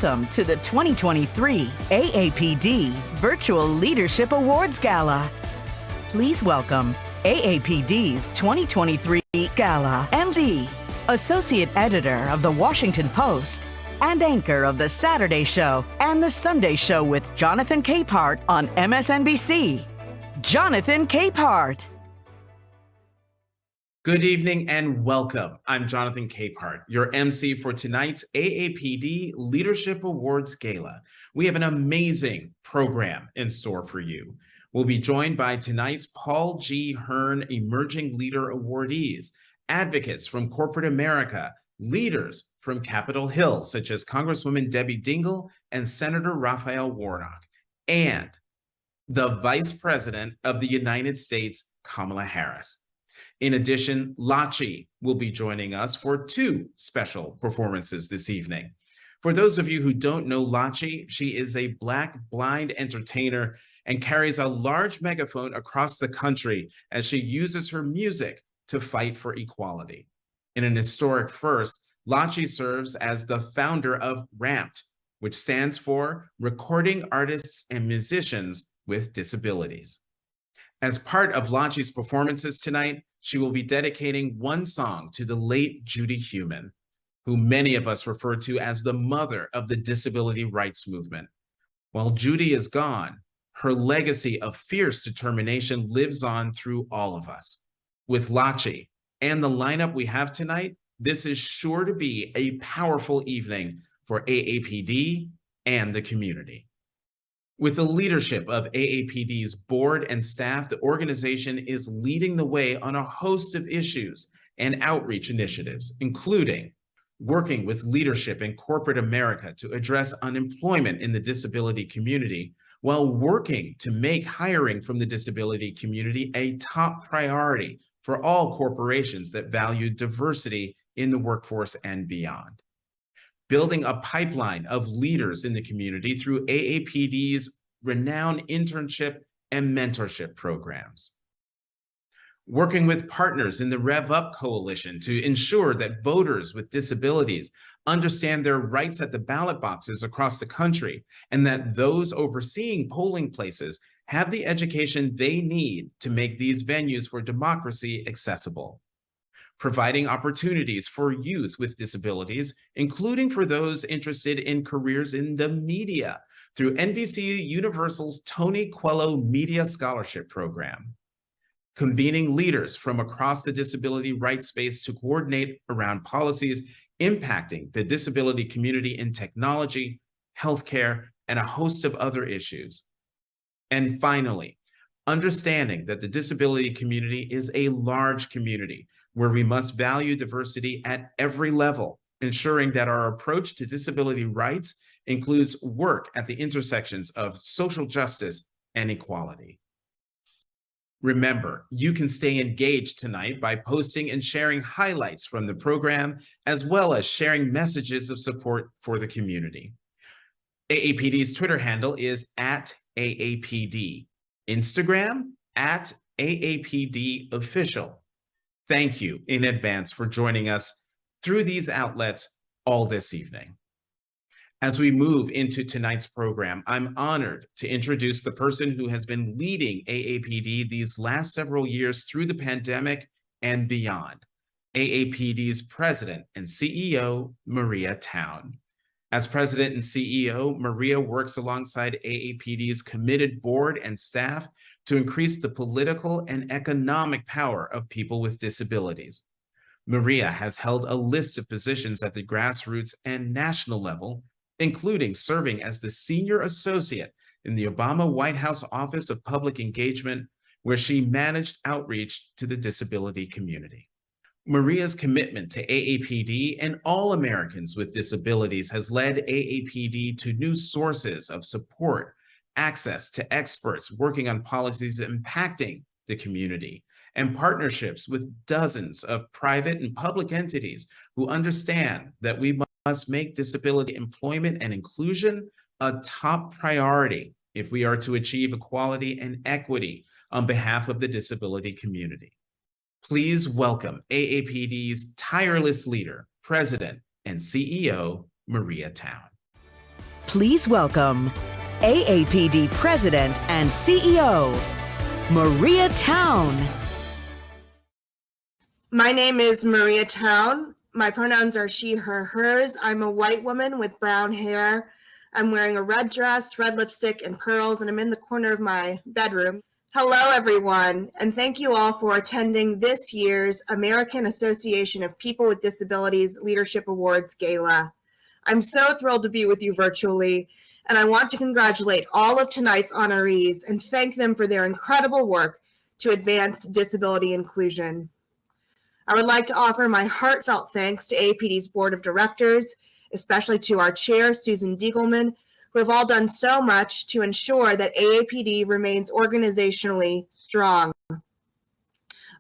Welcome to the 2023 AAPD Virtual Leadership Awards Gala. Please welcome AAPD's 2023 Gala MD, Associate Editor of The Washington Post, and anchor of The Saturday Show and The Sunday Show with Jonathan Capehart on MSNBC, Jonathan Capehart. Good evening and welcome. I'm Jonathan Capehart, your MC for tonight's AAPD Leadership Awards Gala. We have an amazing program in store for you. We'll be joined by tonight's Paul G. Hearne Emerging Leader Awardees, advocates from corporate America, leaders from Capitol Hill, such as Congresswoman Debbie Dingell and Senator Raphael Warnock, and the Vice President of the United States, Kamala Harris. In addition, Lachi will be joining us for two special performances this evening. For those of you who don't know Lachi, she is a Black blind entertainer and carries a large megaphone across the country as she uses her music to fight for equality. In an historic first, Lachi serves as the founder of RAMPed, which stands for Recording Artists and Musicians with Disabilities. As part of Lachi's performances tonight, she will be dedicating one song to the late Judy Heumann, who many of us refer to as the mother of the disability rights movement. While Judy is gone, her legacy of fierce determination lives on through all of us. With Lachi and the lineup we have tonight, this is sure to be a powerful evening for AAPD and the community. With the leadership of AAPD's board and staff, the organization is leading the way on a host of issues and outreach initiatives, including working with leadership in corporate America to address unemployment in the disability community, while working to make hiring from the disability community a top priority for all corporations that value diversity in the workforce and beyond. Building a pipeline of leaders in the community through AAPD's renowned internship and mentorship programs. Working with partners in the Rev Up Coalition to ensure that voters with disabilities understand their rights at the ballot boxes across the country, and that those overseeing polling places have the education they need to make these venues for democracy accessible. Providing opportunities for youth with disabilities, including for those interested in careers in the media through NBC Universal's Tony Coelho Media Scholarship Program. Convening leaders from across the disability rights space to coordinate around policies impacting the disability community in technology, healthcare, and a host of other issues. And finally, understanding that the disability community is a large community where we must value diversity at every level, ensuring that our approach to disability rights includes work at the intersections of social justice and equality. Remember, you can stay engaged tonight by posting and sharing highlights from the program, as well as sharing messages of support for the community. AAPD's Twitter handle is @AAPD. Instagram @AAPD Official. Thank you in advance for joining us through these outlets all this evening. As we move into tonight's program, I'm honored to introduce the person who has been leading AAPD these last several years through the pandemic and beyond, AAPD's President and CEO, Maria Town. As President and CEO, Maria works alongside AAPD's committed board and staff to increase the political and economic power of people with disabilities. Maria has held a list of positions at the grassroots and national level, including serving as the senior associate in the Obama White House Office of Public Engagement, where she managed outreach to the disability community. Maria's commitment to AAPD and all Americans with disabilities has led AAPD to new sources of support, access to experts working on policies impacting the community, and partnerships with dozens of private and public entities who understand that we must make disability employment and inclusion a top priority if we are to achieve equality and equity on behalf of the disability community. Please welcome AAPD's tireless leader, President and CEO, Maria Town. Please welcome AAPD President and CEO, Maria Town. My name is Maria Town. My pronouns are she, her, hers. I'm a white woman with brown hair. I'm wearing a red dress, red lipstick, and pearls, and I'm in the corner of my bedroom. Hello, everyone, and thank you all for attending this year's American Association of People with Disabilities Leadership Awards Gala. I'm so thrilled to be with you virtually, and I want to congratulate all of tonight's honorees and thank them for their incredible work to advance disability inclusion. I would like to offer my heartfelt thanks to AAPD's Board of Directors, especially to our chair, Susan Dingell, who have all done so much to ensure that AAPD remains organizationally strong.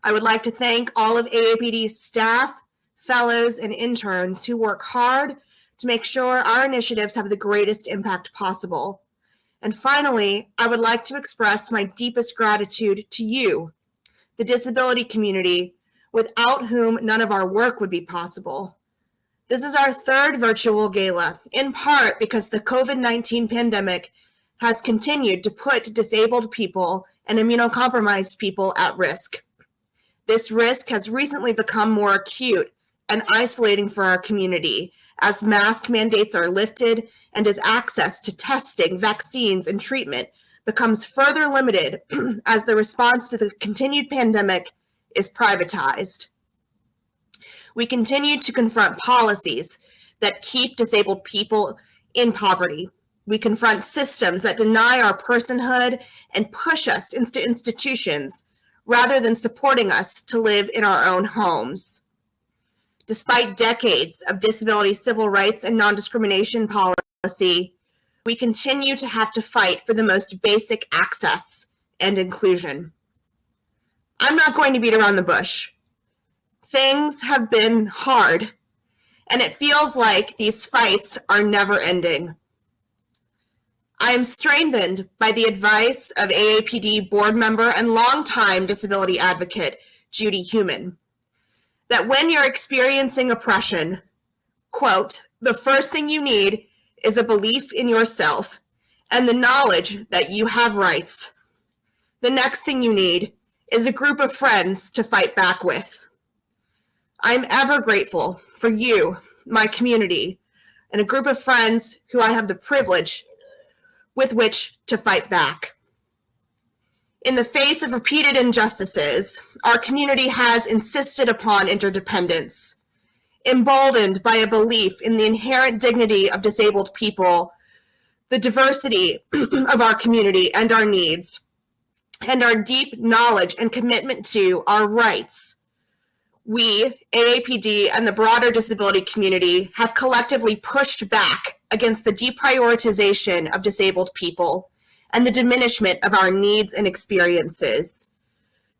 I would like to thank all of AAPD's staff, fellows, and interns who work hard to make sure our initiatives have the greatest impact possible. And finally, I would like to express my deepest gratitude to you, the disability community, without whom none of our work would be possible. This is our third virtual gala, in part because the COVID-19 pandemic has continued to put disabled people and immunocompromised people at risk. This risk has recently become more acute and isolating for our community as mask mandates are lifted and as access to testing, vaccines, and treatment becomes further limited as the response to the continued pandemic is privatized. We continue to confront policies that keep disabled people in poverty. We confront systems that deny our personhood and push us into institutions rather than supporting us to live in our own homes. Despite decades of disability civil rights and non-discrimination policy, we continue to have to fight for the most basic access and inclusion. I'm not going to beat around the bush. Things have been hard, and it feels like these fights are never ending. I am strengthened by the advice of AAPD board member and longtime disability advocate, Judy Heumann, that when you're experiencing oppression, quote, the first thing you need is a belief in yourself and the knowledge that you have rights. The next thing you need is a group of friends to fight back with. I'm ever grateful for you, my community, and a group of friends who I have the privilege with which to fight back. In the face of repeated injustices, our community has insisted upon interdependence, emboldened by a belief in the inherent dignity of disabled people, the diversity of our community and our needs, and our deep knowledge and commitment to our rights. We, AAPD, and the broader disability community have collectively pushed back against the deprioritization of disabled people and the diminishment of our needs and experiences.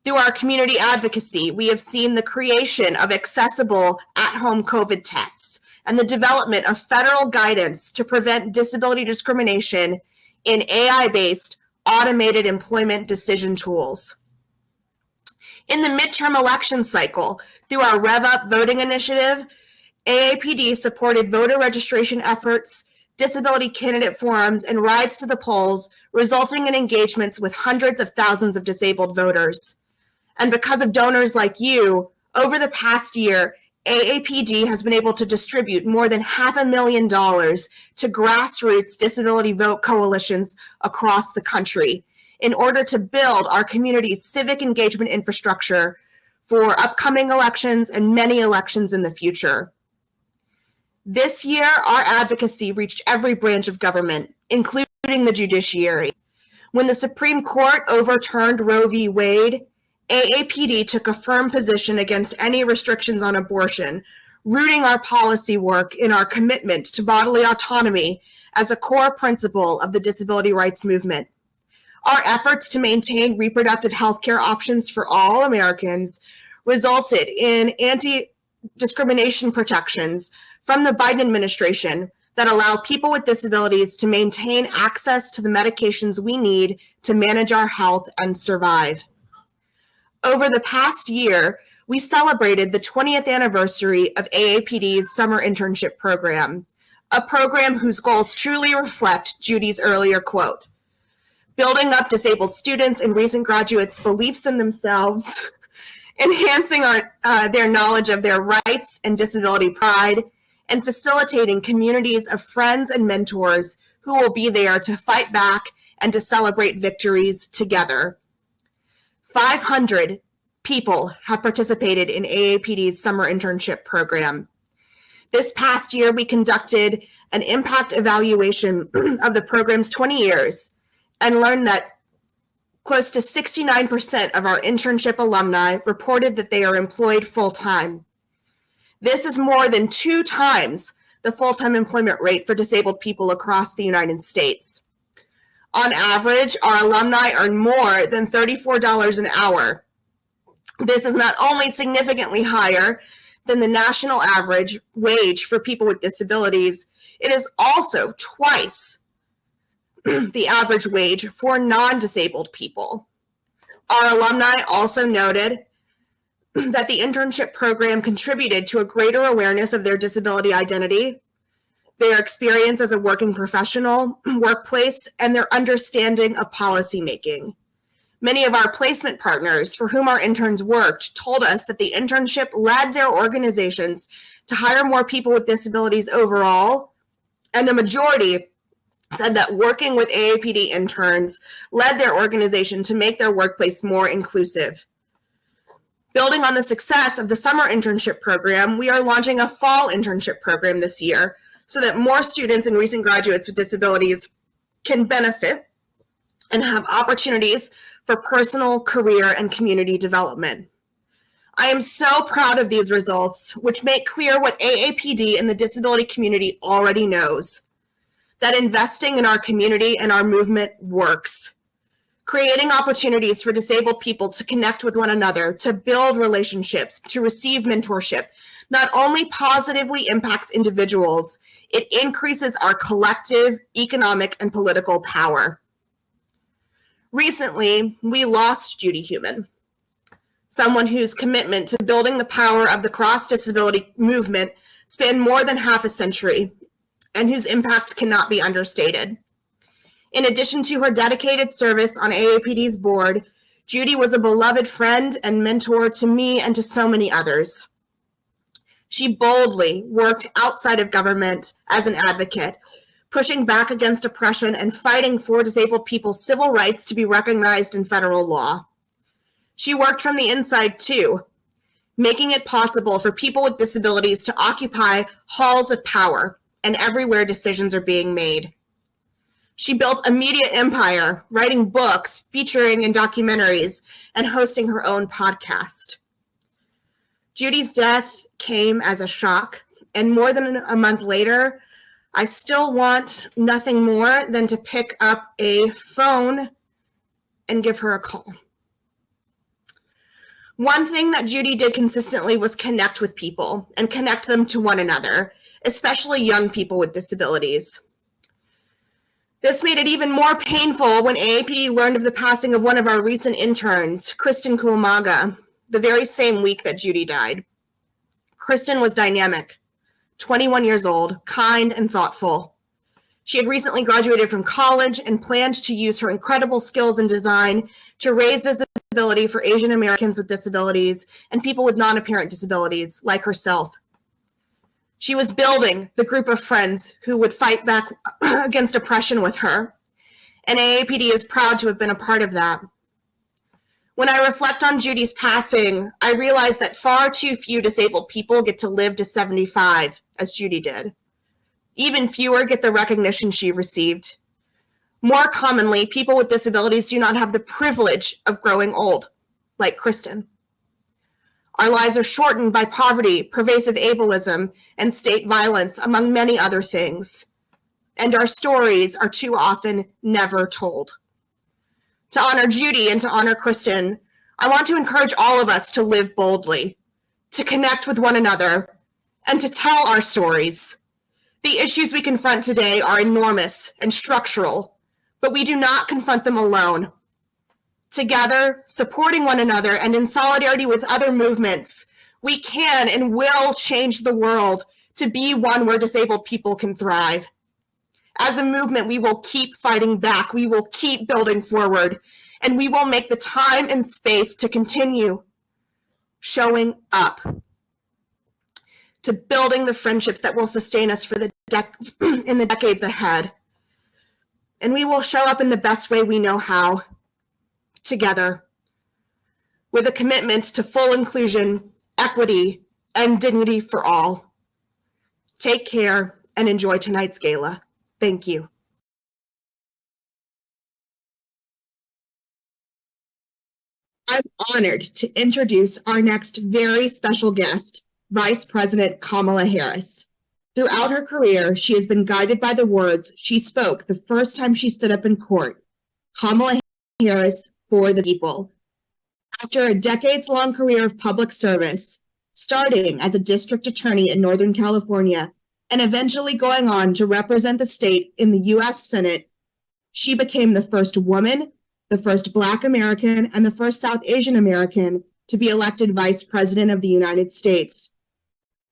Through our community advocacy, we have seen the creation of accessible at-home COVID tests and the development of federal guidance to prevent disability discrimination in AI-based automated employment decision tools. In the midterm election cycle, through our Rev Up voting initiative, AAPD supported voter registration efforts, disability candidate forums, and rides to the polls, resulting in engagements with hundreds of thousands of disabled voters. And because of donors like you, over the past year, AAPD has been able to distribute more than $500,000 to grassroots disability vote coalitions across the country in order to build our community's civic engagement infrastructure for upcoming elections and many elections in the future. This year, our advocacy reached every branch of government, including the judiciary. When the Supreme Court overturned Roe v. Wade, AAPD took a firm position against any restrictions on abortion, rooting our policy work in our commitment to bodily autonomy as a core principle of the disability rights movement. Our efforts to maintain reproductive health care options for all Americans resulted in anti-discrimination protections from the Biden administration that allow people with disabilities to maintain access to the medications we need to manage our health and survive. Over the past year, we celebrated the 20th anniversary of AAPD's Summer Internship Program, a program whose goals truly reflect Judy's earlier quote, building up disabled students and recent graduates' beliefs in themselves, enhancing their knowledge of their rights and disability pride, and facilitating communities of friends and mentors who will be there to fight back and to celebrate victories together. 500 people have participated in AAPD's summer internship program. This past year, we conducted an impact evaluation of the program's 20 years and learned that close to 69% of our internship alumni reported that they are employed full-time. This is more than 2 times the full-time employment rate for disabled people across the United States. On average, our alumni earn more than $34 an hour. This is not only significantly higher than the national average wage for people with disabilities, it is also twice the average wage for non-disabled people. Our alumni also noted that the internship program contributed to a greater awareness of their disability identity, their experience as a working professional, workplace, and their understanding of policymaking. Many of our placement partners for whom our interns worked told us that the internship led their organizations to hire more people with disabilities overall, and the majority said that working with AAPD interns led their organization to make their workplace more inclusive. Building on the success of the summer internship program, we are launching a fall internship program this year so that more students and recent graduates with disabilities can benefit and have opportunities for personal, career, and community development. I am so proud of these results, which make clear what AAPD and the disability community already knows, that investing in our community and our movement works. Creating opportunities for disabled people to connect with one another, to build relationships, to receive mentorship, not only positively impacts individuals, it increases our collective economic and political power. Recently, we lost Judy Heumann, someone whose commitment to building the power of the cross-disability movement spanned more than half a century, and whose impact cannot be understated. In addition to her dedicated service on AAPD's board, Judy was a beloved friend and mentor to me and to so many others. She boldly worked outside of government as an advocate, pushing back against oppression and fighting for disabled people's civil rights to be recognized in federal law. She worked from the inside too, making it possible for people with disabilities to occupy halls of power and everywhere decisions are being made. She built a media empire, writing books, featuring in documentaries, and hosting her own podcast. Judy's death came as a shock, and more than a month later, I still want nothing more than to pick up a phone and give her a call. One thing that Judy did consistently was connect with people and connect them to one another, especially young people with disabilities. This made it even more painful when AAPD learned of the passing of one of our recent interns, Kristen Kuamaga, the very same week that Judy died. Kristen was dynamic, 21 years old, kind and thoughtful. She had recently graduated from college and planned to use her incredible skills in design to raise visibility for Asian Americans with disabilities and people with non-apparent disabilities like herself. She was building the group of friends who would fight back against oppression with her, and AAPD is proud to have been a part of that. When I reflect on Judy's passing, I realize that far too few disabled people get to live to 75, as Judy did. Even fewer get the recognition she received. More commonly, people with disabilities do not have the privilege of growing old, like Kristen. Our lives are shortened by poverty, pervasive ableism, and state violence, among many other things. And our stories are too often never told. To honor Judy and to honor Kristen, I want to encourage all of us to live boldly, to connect with one another, and to tell our stories. The issues we confront today are enormous and structural, but we do not confront them alone. Together, supporting one another and in solidarity with other movements, we can and will change the world to be one where disabled people can thrive. As a movement, we will keep fighting back. We will keep building forward, and we will make the time and space to continue showing up, to building the friendships that will sustain us for in the decades ahead. And we will show up in the best way we know how, together, with a commitment to full inclusion, equity, and dignity for all. Take care and enjoy tonight's gala. Thank you. I'm honored to introduce our next very special guest, Vice President Kamala Harris. Throughout her career, she has been guided by the words she spoke the first time she stood up in court: Kamala Harris for the people. After a decades-long career of public service, starting as a district attorney in Northern California and eventually going on to represent the state in the U.S. Senate, she became the first woman, the first Black American, and the first South Asian American to be elected Vice President of the United States.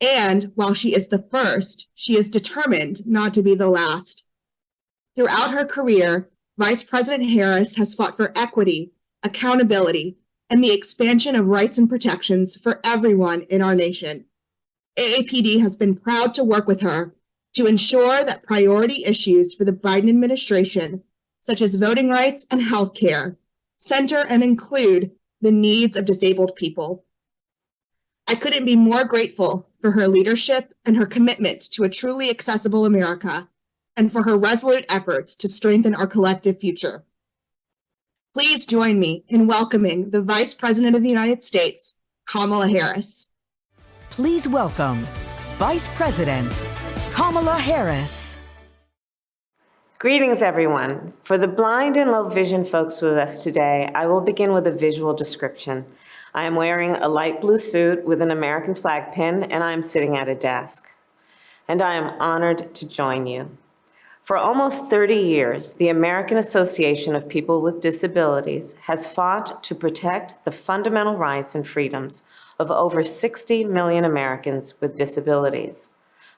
And while she is the first, she is determined not to be the last. Throughout her career, Vice President Harris has fought for equity, accountability, and the expansion of rights and protections for everyone in our nation. AAPD has been proud to work with her to ensure that priority issues for the Biden administration, such as voting rights and health care, center and include the needs of disabled people. I couldn't be more grateful for her leadership and her commitment to a truly accessible America, and for her resolute efforts to strengthen our collective future. Please join me in welcoming the Vice President of the United States, Kamala Harris. Please welcome Vice President Kamala Harris. Greetings, everyone. For the blind and low vision folks with us today, I will begin with a visual description. I am wearing a light blue suit with an American flag pin, and I am sitting at a desk. And I am honored to join you. For almost 30 years, the American Association of People with Disabilities has fought to protect the fundamental rights and freedoms of over 60 million Americans with disabilities,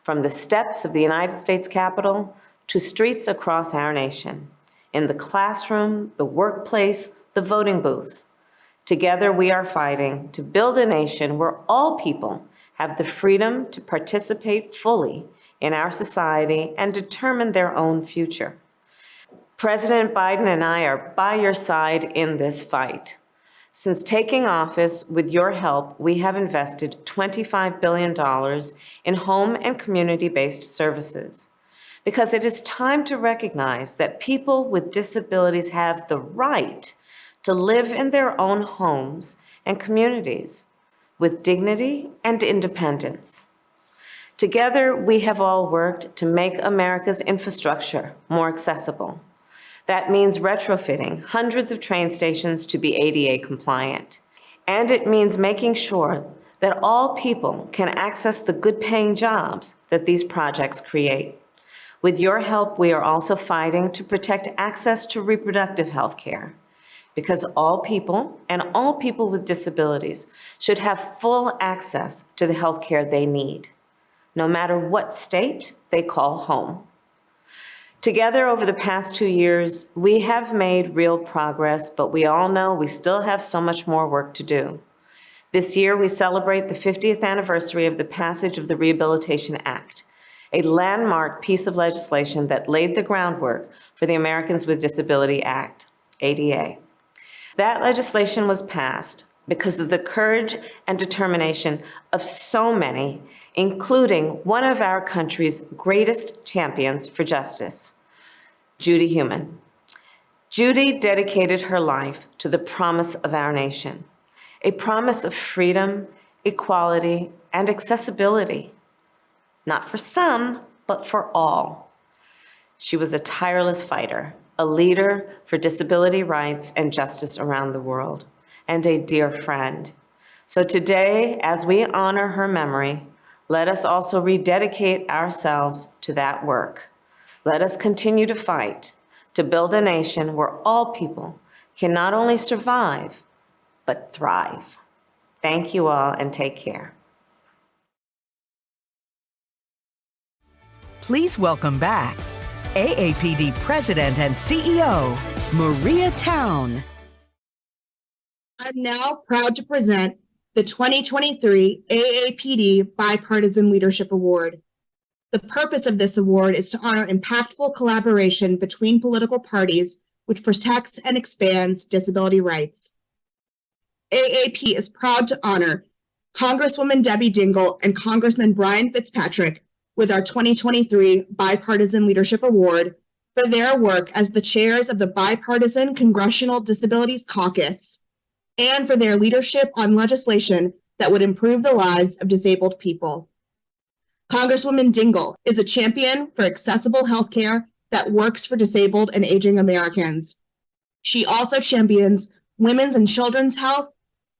from the steps of the United States Capitol to streets across our nation, in the classroom, the workplace, the voting booth. Together, we are fighting to build a nation where all people have the freedom to participate fully in our society and determine their own future. President Biden and I are by your side in this fight. Since taking office, with your help, we have invested $25 billion in home and community-based services, because it is time to recognize that people with disabilities have the right to live in their own homes and communities with dignity and independence. Together, we have all worked to make America's infrastructure more accessible. That means retrofitting hundreds of train stations to be ADA compliant. And it means making sure that all people can access the good-paying jobs that these projects create. With your help, we are also fighting to protect access to reproductive health care, because all people and all people with disabilities should have full access to the health care they need, no matter what state they call home. Together, over the past 2 years, we have made real progress, but we all know we still have so much more work to do. This year, we celebrate the 50th anniversary of the passage of the Rehabilitation Act, a landmark piece of legislation that laid the groundwork for the Americans with Disability Act, ADA. That legislation was passed because of the courage and determination of so many, including one of our country's greatest champions for justice, Judy Heumann. Judy dedicated her life to the promise of our nation, a promise of freedom, equality, and accessibility, not for some, but for all. She was a tireless fighter, a leader for disability rights and justice around the world, and a dear friend. So today, as we honor her memory, let us also rededicate ourselves to that work. Let us continue to fight to build a nation where all people can not only survive, but thrive. Thank you all, and take care. Please welcome back AAPD President and CEO, Maria Town. I'm now proud to present the 2023 AAPD Bipartisan Leadership Award. The purpose of this award is to honor impactful collaboration between political parties, which protects and expands disability rights. AAP is proud to honor Congresswoman Debbie Dingell and Congressman Bryan Fitzpatrick with our 2023 Bipartisan Leadership Award for their work as the chairs of the Bipartisan Congressional Disabilities Caucus and for their leadership on legislation that would improve the lives of disabled people. Congresswoman Dingell is a champion for accessible healthcare that works for disabled and aging Americans. She also champions women's and children's health,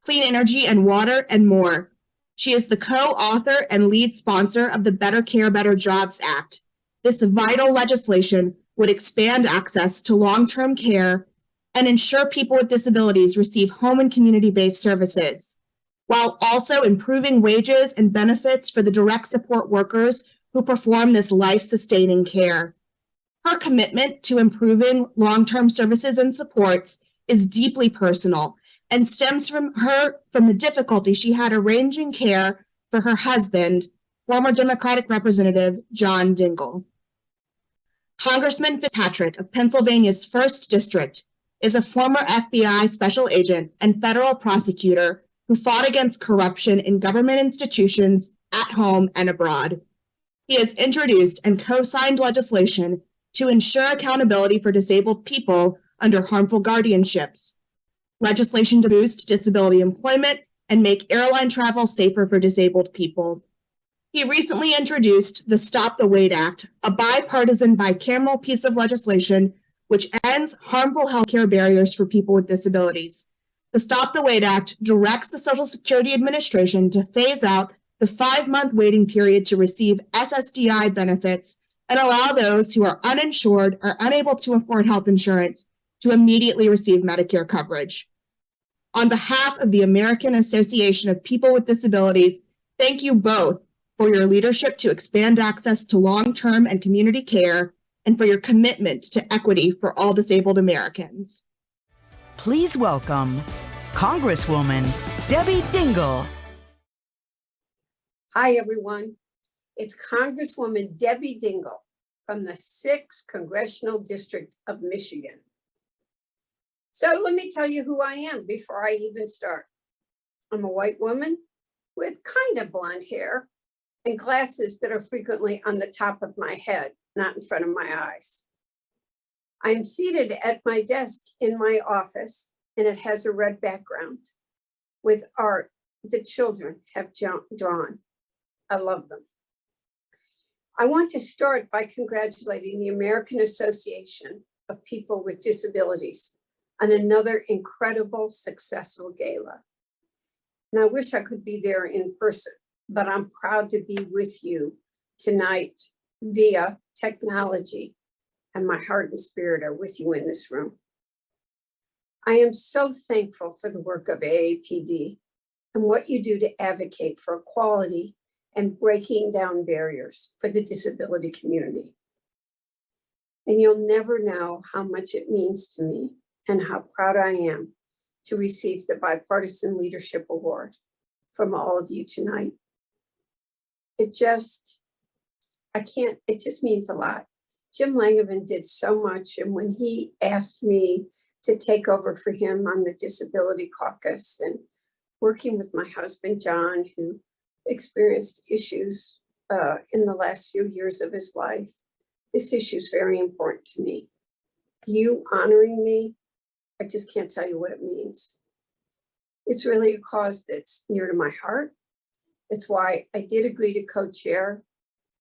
clean energy and water, and more. She is the co-author and lead sponsor of the Better Care, Better Jobs Act. This vital legislation would expand access to long-term care and ensure people with disabilities receive home and community-based services, while also improving wages and benefits for the direct support workers who perform this life-sustaining care. Her commitment to improving long-term services and supports is deeply personal and stems from the difficulty she had arranging care for her husband, former Democratic Representative John Dingell. Congressman Fitzpatrick of Pennsylvania's 1st District is a former FBI special agent and federal prosecutor who fought against corruption in government institutions at home and abroad. He has introduced and co-signed legislation to ensure accountability for disabled people under harmful guardianships, legislation to boost disability employment and make airline travel safer for disabled people. He recently introduced the Stop the Wait Act, a bipartisan bicameral piece of legislation which ends harmful healthcare barriers for people with disabilities. The Stop the Wait Act directs the Social Security Administration to phase out the 5-month waiting period to receive SSDI benefits and allow those who are uninsured or unable to afford health insurance to immediately receive Medicare coverage. On behalf of the American Association of People with Disabilities, thank you both for your leadership to expand access to long-term and community care and for your commitment to equity for all disabled Americans. Please welcome Congresswoman Debbie Dingell. Hi, everyone. It's Congresswoman Debbie Dingell from the 6th Congressional District of Michigan. So let me tell you who I am before I even start. I'm a white woman with kind of blonde hair and glasses that are frequently on the top of my head, not in front of my eyes. I'm seated at my desk in my office, and it has a red background with art the children have drawn. I love them. I want to start by congratulating the American Association of People with Disabilities on another incredible, successful gala. And I wish I could be there in person, but I'm proud to be with you tonight via technology, and my heart and spirit are with you in this room. I am so thankful for the work of AAPD and what you do to advocate for equality and breaking down barriers for the disability community. And you'll never know how much it means to me and how proud I am to receive the Bipartisan Leadership Award from all of you tonight. It just means a lot. Jim Langevin did so much, and when he asked me to take over for him on the Disability Caucus and working with my husband, John, who experienced issues in the last few years of his life, this issue is very important to me. You honoring me, I just can't tell you what it means. It's really a cause that's near to my heart. It's why I did agree to co-chair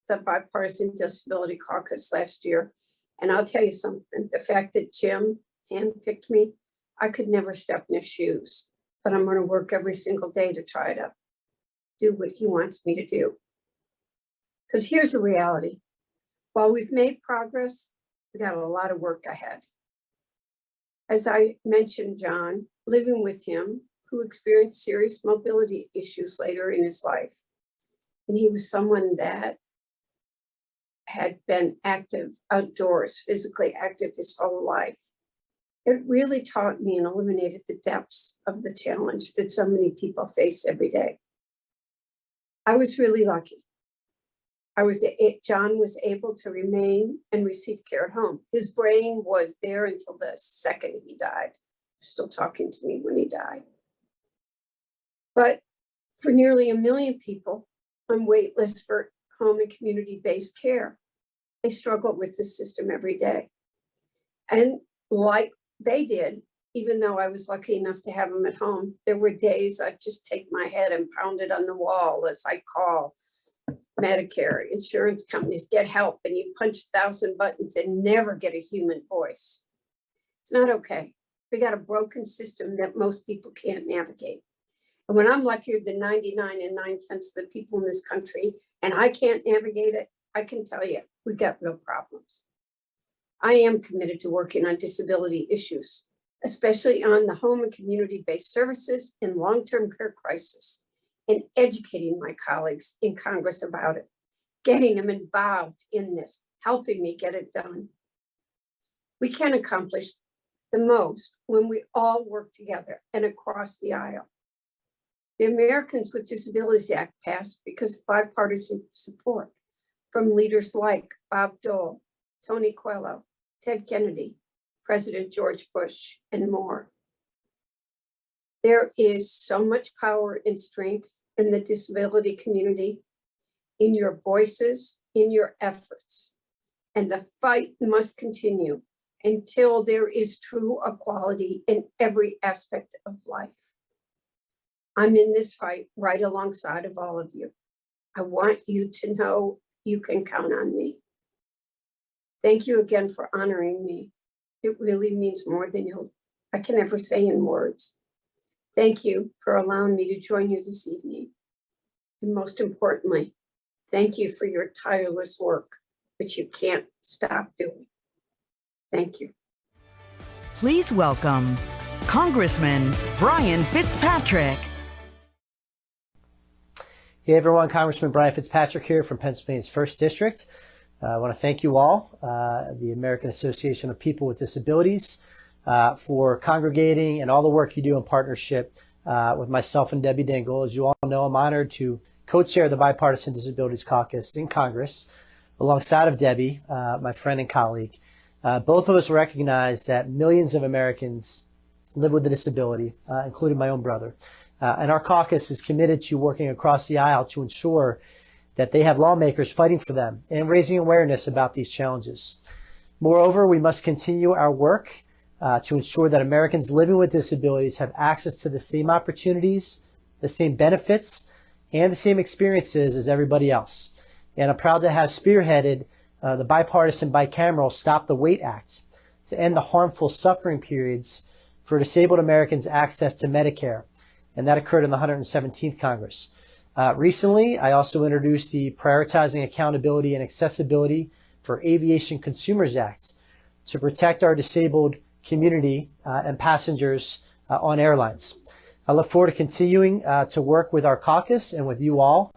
the Bipartisan Disability Caucus last year. And I'll tell you something, the fact that Jim handpicked me, I could never step in his shoes, but I'm going to work every single day to try to do what he wants me to do. Because here's the reality. While we've made progress, we got a lot of work ahead. As I mentioned, John, living with him, who experienced serious mobility issues later in his life. And he was someone that had been active outdoors, physically active his whole life. It really taught me and illuminated the depths of the challenge that so many people face every day. I was really lucky. John was able to remain and receive care at home. His brain was there until the second he died, still talking to me when he died. But for nearly 1 million people on wait lists for home and community-based care, they struggle with the system every day. And like they did, even though I was lucky enough to have them at home, there were days I'd just take my head and pound it on the wall as I call Medicare, insurance companies, get help, and you punch 1,000 buttons and never get a human voice. It's not okay. We got a broken system that most people can't navigate. And when I'm luckier than 99 and 9/10 of the people in this country, and I can't navigate it, I can tell you, we got real problems. I am committed to working on disability issues, especially on the home and community-based services in long-term care crisis, and educating my colleagues in Congress about it, getting them involved in this, helping me get it done. We can accomplish the most when we all work together and across the aisle. The Americans with Disabilities Act passed because of bipartisan support from leaders like Bob Dole, Tony Coelho, Ted Kennedy, President George Bush, and more. There is so much power and strength in the disability community, in your voices, in your efforts, and the fight must continue until there is true equality in every aspect of life. I'm in this fight right alongside of all of you. I want you to know you can count on me. Thank you again for honoring me. It really means more than I can ever say in words. Thank you for allowing me to join you this evening. And most importantly, thank you for your tireless work, which you can't stop doing. Thank you. Please welcome Congressman Bryan Fitzpatrick. Hey everyone, Congressman Bryan Fitzpatrick here from Pennsylvania's 1st District. I want to thank you all, the American Association of People with Disabilities, for congregating and all the work you do in partnership with myself and Debbie Dingell. As you all know, I'm honored to co-chair the Bipartisan Disabilities Caucus in Congress alongside of Debbie, my friend and colleague. Both of us recognize that millions of Americans live with a disability, including my own brother. And our caucus is committed to working across the aisle to ensure that they have lawmakers fighting for them and raising awareness about these challenges. Moreover, we must continue our work to ensure that Americans living with disabilities have access to the same opportunities, the same benefits, and the same experiences as everybody else. And I'm proud to have spearheaded the bipartisan bicameral Stop the Wait Act to end the harmful suffering periods for disabled Americans' access to Medicare. And that occurred in the 117th Congress. Recently, I also introduced the Prioritizing Accountability and Accessibility for Aviation Consumers Act to protect our disabled community and passengers on airlines. I look forward to continuing to work with our caucus and with you all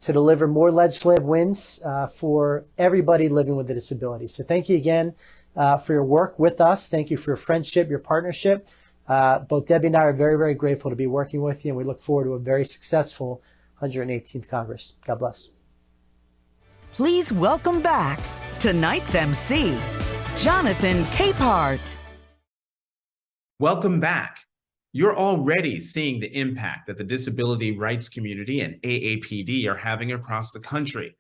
to deliver more legislative wins for everybody living with a disability. So thank you again for your work with us. Thank you for your friendship, your partnership. Both Debbie and I are very, very grateful to be working with you, and we look forward to a very successful 118th Congress. God bless. Please welcome back tonight's MC, Jonathan Capehart. Welcome back. You're already seeing the impact that the disability rights community and AAPD are having across the country.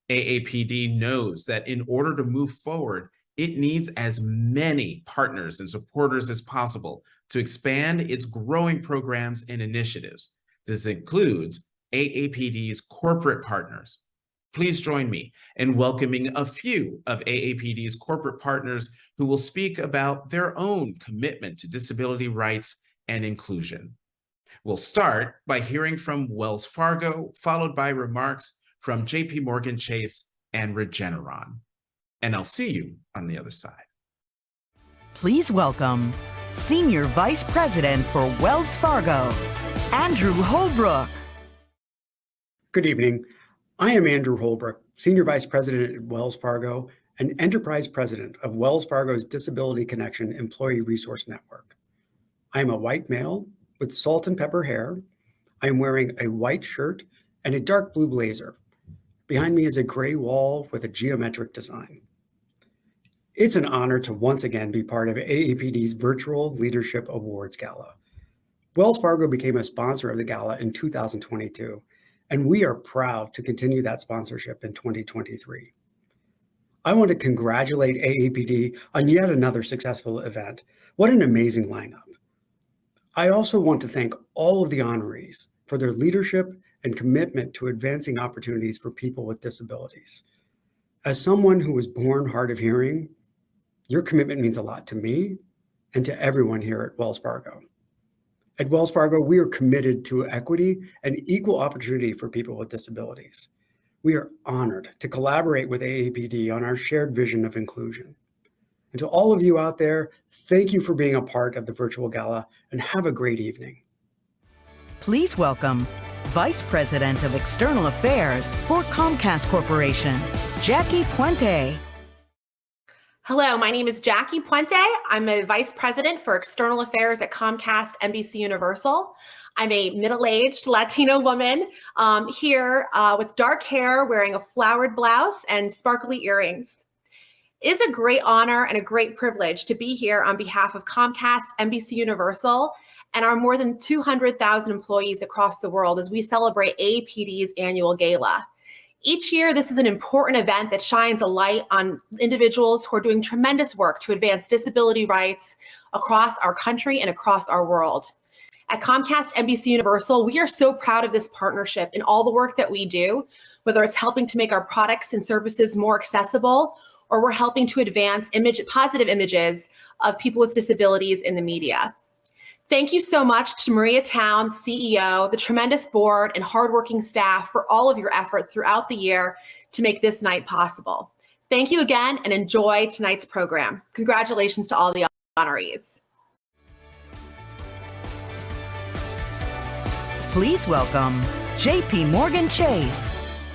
AAPD knows that in order to move forward, it needs as many partners and supporters as possible to expand its growing programs and initiatives. This includes AAPD's corporate partners. Please join me in welcoming a few of AAPD's corporate partners who will speak about their own commitment to disability rights and inclusion. We'll start by hearing from Wells Fargo, followed by remarks from JP Morgan Chase and Regeneron. And I'll see you on the other side. Please welcome Senior Vice President for Wells Fargo, Andrew Holbrook. Good evening. I am Andrew Holbrook, Senior Vice President at Wells Fargo, and Enterprise President of Wells Fargo's Disability Connection Employee Resource Network. I am a white male with salt and pepper hair. I am wearing a white shirt and a dark blue blazer. Behind me is a gray wall with a geometric design. It's an honor to once again be part of AAPD's Virtual Leadership Awards Gala. Wells Fargo became a sponsor of the gala in 2022, and we are proud to continue that sponsorship in 2023. I want to congratulate AAPD on yet another successful event. What an amazing lineup. I also want to thank all of the honorees for their leadership and commitment to advancing opportunities for people with disabilities. As someone who was born hard of hearing, your commitment means a lot to me and to everyone here at Wells Fargo. At Wells Fargo, we are committed to equity and equal opportunity for people with disabilities. We are honored to collaborate with AAPD on our shared vision of inclusion. And to all of you out there, thank you for being a part of the virtual gala and have a great evening. Please welcome Vice President of External Affairs for Comcast Corporation, Jackie Puente. Hello, my name is Jackie Puente. I'm a Vice President for External Affairs at Comcast NBC Universal. I'm a middle-aged Latino woman here with dark hair, wearing a flowered blouse and sparkly earrings. It is a great honor and a great privilege to be here on behalf of Comcast, NBC Universal, and our more than 200,000 employees across the world as we celebrate AAPD's annual gala. Each year, this is an important event that shines a light on individuals who are doing tremendous work to advance disability rights across our country and across our world. At Comcast NBC Universal, we are so proud of this partnership and all the work that we do, whether it's helping to make our products and services more accessible, or we're helping to advance positive images of people with disabilities in the media. Thank you so much to Maria Town, CEO, the tremendous board and hardworking staff for all of your effort throughout the year to make this night possible. Thank you again and enjoy tonight's program. Congratulations to all the honorees. Please welcome JP Morgan Chase.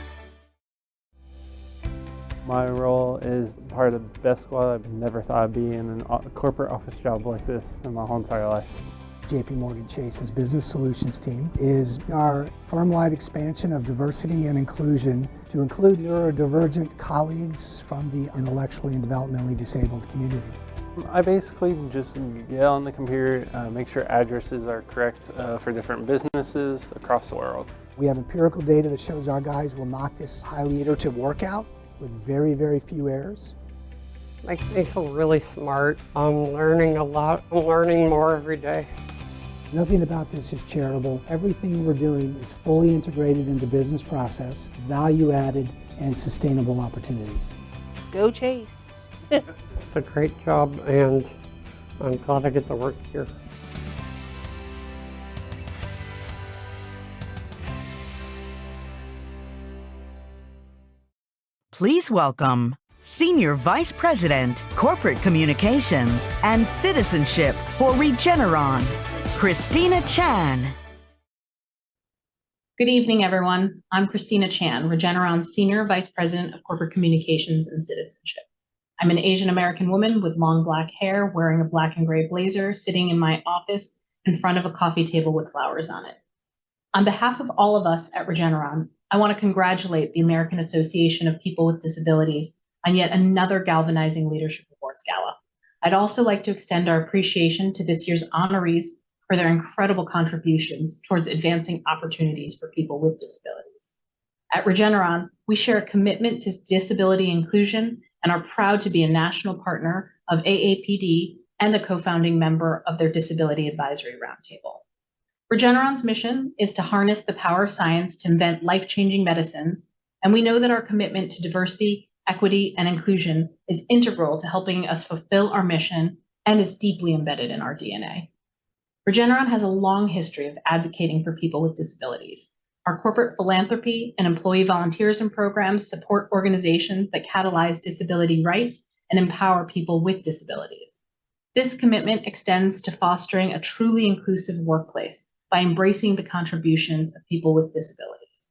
My role is part of the best squad. I've never thought I'd be in a corporate office job like this in my whole entire life. JP Morgan Chase's Business Solutions team is our firm-wide expansion of diversity and inclusion to include neurodivergent colleagues from the intellectually and developmentally disabled community. I basically just get on the computer, make sure addresses are correct for different businesses across the world. We have empirical data that shows our guys will knock this highly iterative workout with very, very few errors. Makes me feel really smart. I'm learning a lot. I'm learning more every day. Nothing about this is charitable. Everything we're doing is fully integrated into business process, value added, and sustainable opportunities. Go Chase. It's a great job, and I'm glad I get to work here. Please welcome Senior Vice President, Corporate Communications and Citizenship for Regeneron, Christina Chan. Good evening, everyone. I'm Christina Chan, Regeneron's Senior Vice President of Corporate Communications and Citizenship. I'm an Asian American woman with long black hair, wearing a black and gray blazer, sitting in my office in front of a coffee table with flowers on it. On behalf of all of us at Regeneron, I want to congratulate the American Association of People with Disabilities on yet another Galvanizing Leadership Awards Gala. I'd also like to extend our appreciation to this year's honorees for their incredible contributions towards advancing opportunities for people with disabilities. At Regeneron, we share a commitment to disability inclusion and are proud to be a national partner of AAPD and a co-founding member of their Disability Advisory Roundtable. Regeneron's mission is to harness the power of science to invent life-changing medicines, and we know that our commitment to diversity, equity, and inclusion is integral to helping us fulfill our mission and is deeply embedded in our DNA. Regeneron has a long history of advocating for people with disabilities. Our corporate philanthropy and employee volunteerism programs support organizations that catalyze disability rights and empower people with disabilities. This commitment extends to fostering a truly inclusive workplace by embracing the contributions of people with disabilities.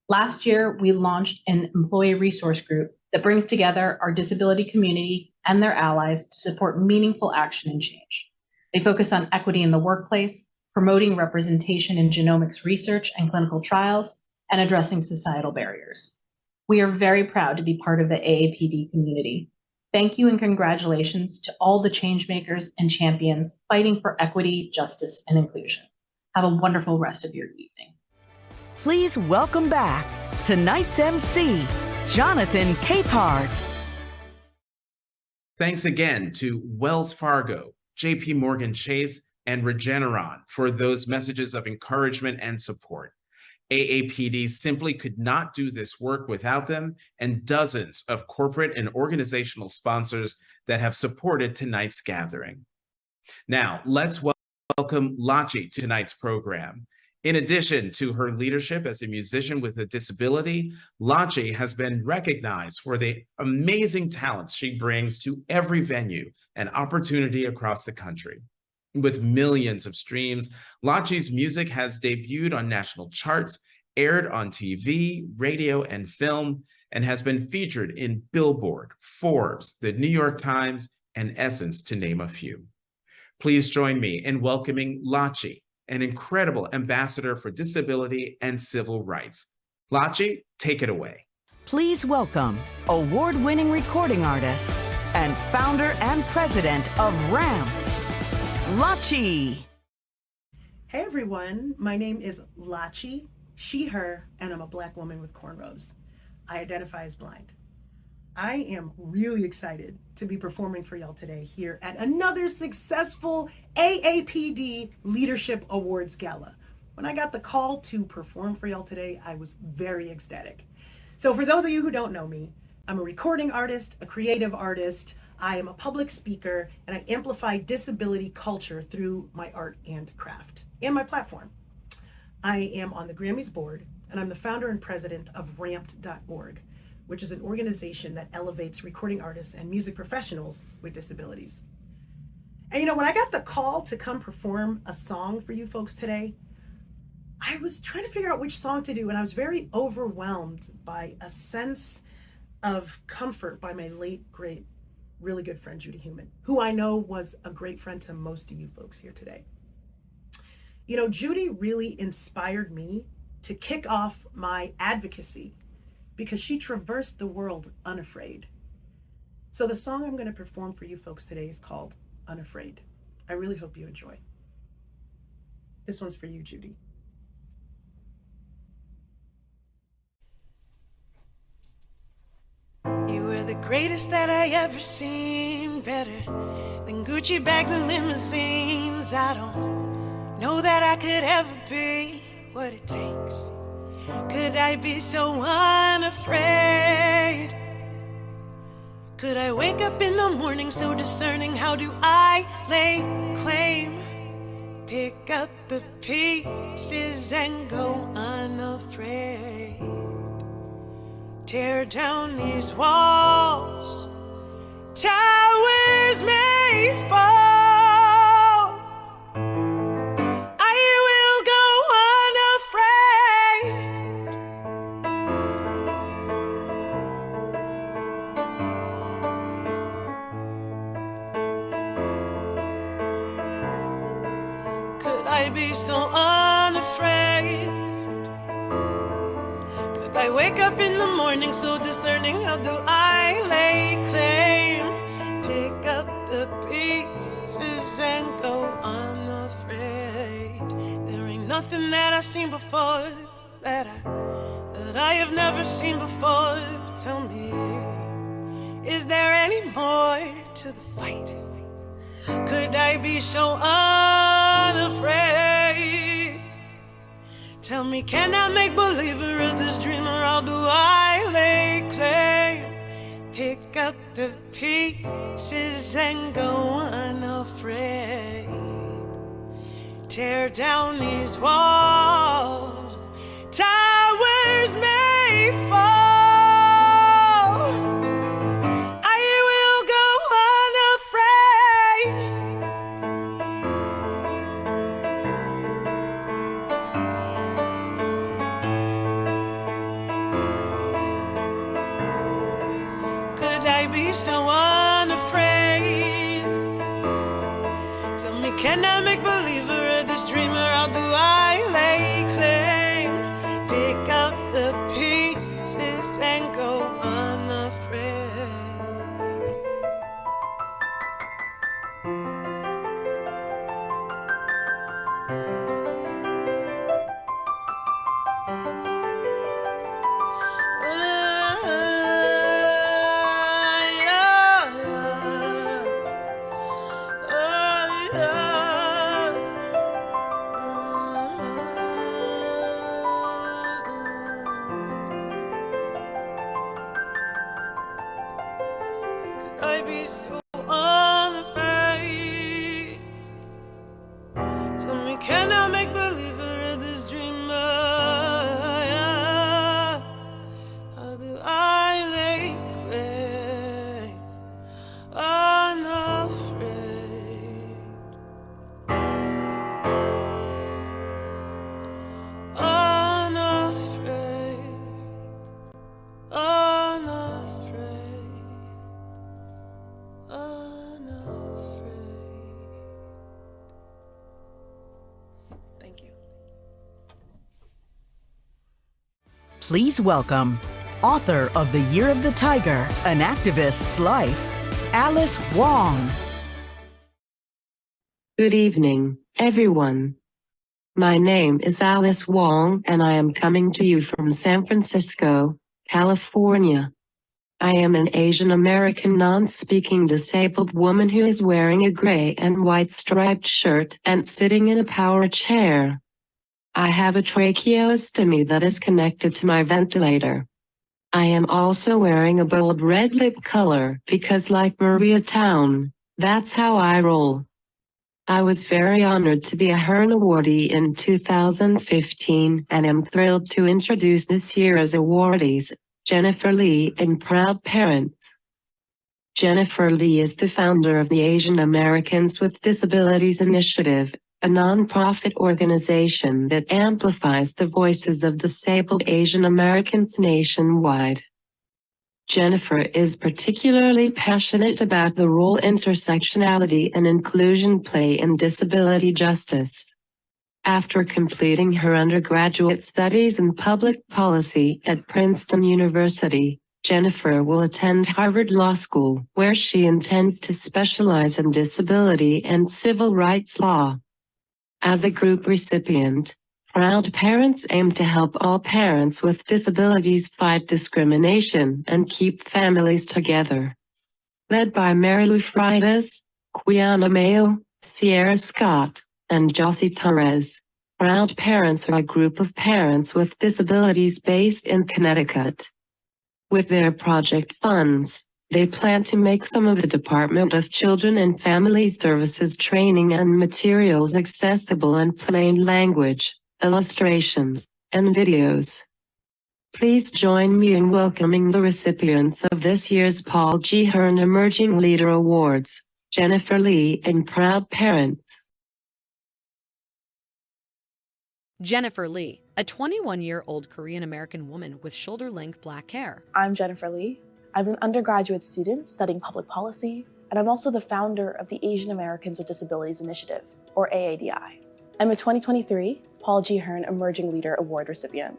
Last year, we launched an employee resource group that brings together our disability community and their allies to support meaningful action and change. They focus on equity in the workplace, promoting representation in genomics research and clinical trials, and addressing societal barriers. We are very proud to be part of the AAPD community. Thank you and congratulations to all the changemakers and champions fighting for equity, justice, and inclusion. Have a wonderful rest of your evening. Please welcome back tonight's MC, Jonathan Capehart. Thanks again to Wells Fargo, JP Morgan Chase, and Regeneron for those messages of encouragement and support. AAPD simply could not do this work without them and dozens of corporate and organizational sponsors that have supported tonight's gathering. Now, let's welcome Lachi to tonight's program. In addition to her leadership as a musician with a disability, Lachi has been recognized for the amazing talents she brings to every venue and opportunity across the country. With millions of streams, Lachi's music has debuted on national charts, aired on TV, radio, and film, and has been featured in Billboard, Forbes, the New York Times, and Essence, to name a few. Please join me in welcoming Lachi, an incredible ambassador for disability and civil rights. Lachi, take it away. Please welcome award-winning recording artist and founder and president of RAMPed, Lachi. Hey everyone, my name is Lachi, she, her, and I'm a Black woman with cornrows. I identify as blind. I am really excited to be performing for y'all today here at another successful AAPD Leadership Awards Gala. When I got the call to perform for y'all today, I was very ecstatic. So for those of you who don't know me, I'm a recording artist, a creative artist, I am a public speaker, and I amplify disability culture through my art and craft and my platform. I am on the Grammys board, and I'm the founder and president of ramped.org, which is an organization that elevates recording artists and music professionals with disabilities. And you know, when I got the call to come perform a song for you folks today, I was trying to figure out which song to do, and I was very overwhelmed by a sense of comfort by my late, great, really good friend, Judy Heumann, who I know was a great friend to most of you folks here today. You know, Judy really inspired me to kick off my advocacy because she traversed the world unafraid. So the song I'm going to perform for you folks today is called Unafraid. I really hope you enjoy. This one's for you, Judy. You were the greatest that I ever seen, better than Gucci bags and limousines. I don't know that I could ever be what it takes. Could I be so unafraid? Could I wake up in the morning so discerning? How do I lay claim? Pick up the pieces and go unafraid. Tear down these walls, towers may fall. Be so unafraid. Could I wake up in the morning so discerning? How do I lay claim? Pick up the pieces and go unafraid. There ain't nothing that I've seen before that I have never seen before. Tell me, is there any more to the fight? Could I be so unafraid? Tell me, can I make believer of this dream, or how do I lay claim? Pick up the pieces and go unafraid. Tear down these walls, towers may fall. be so unafraid? Tell me, can I make believer of this dreamer? How do I lay claim? Pick up the pieces and go unafraid. I be so unafraid. Tell me, can I make believer of this dreamer? How do I lay claim? Unafraid. Unafraid. Unafraid. Thank you. Please welcome author of The Year of the Tiger, An Activist's Life, Alice Wong. Good evening, everyone. My name is Alice Wong, and I am coming to you from San Francisco, California. I am an Asian American non-speaking disabled woman who is wearing a gray and white striped shirt and sitting in a power chair. I have a tracheostomy that is connected to my ventilator. I am also wearing a bold red lip color because, like Maria Town, that's how I roll. I was very honored to be a Hearne awardee in 2015 and am thrilled to introduce this year's awardees, Jennifer Lee and proud parent. Jennifer Lee is the founder of the Asian Americans with Disabilities Initiative, a nonprofit organization that amplifies the voices of disabled Asian Americans nationwide. Jennifer is particularly passionate about the role intersectionality and inclusion play in disability justice. After completing her undergraduate studies in public policy at Princeton University, Jennifer will attend Harvard Law School, where she intends to specialize in disability and civil rights law. As a group recipient, Proud Parents aim to help all parents with disabilities fight discrimination and keep families together. Led by Lou Freitas, Quiana Mayo, Sierra Scott, and Jossie Torres, Proud Parents are a group of parents with disabilities based in Connecticut. With their project funds, they plan to make some of the Department of Children and Family Services training and materials accessible in plain language, illustrations, and videos. Please join me in welcoming the recipients of this year's Paul G. Hearne Emerging Leader Awards, Jennifer Lee and proud parent. Jennifer Lee, a 21-year-old Korean-American woman with shoulder-length black hair. I'm Jennifer Lee. I'm an undergraduate student studying public policy, and I'm also the founder of the Asian Americans with Disabilities Initiative, or AADI. I'm a 2023 Paul G. Hearne Emerging Leader Award recipient.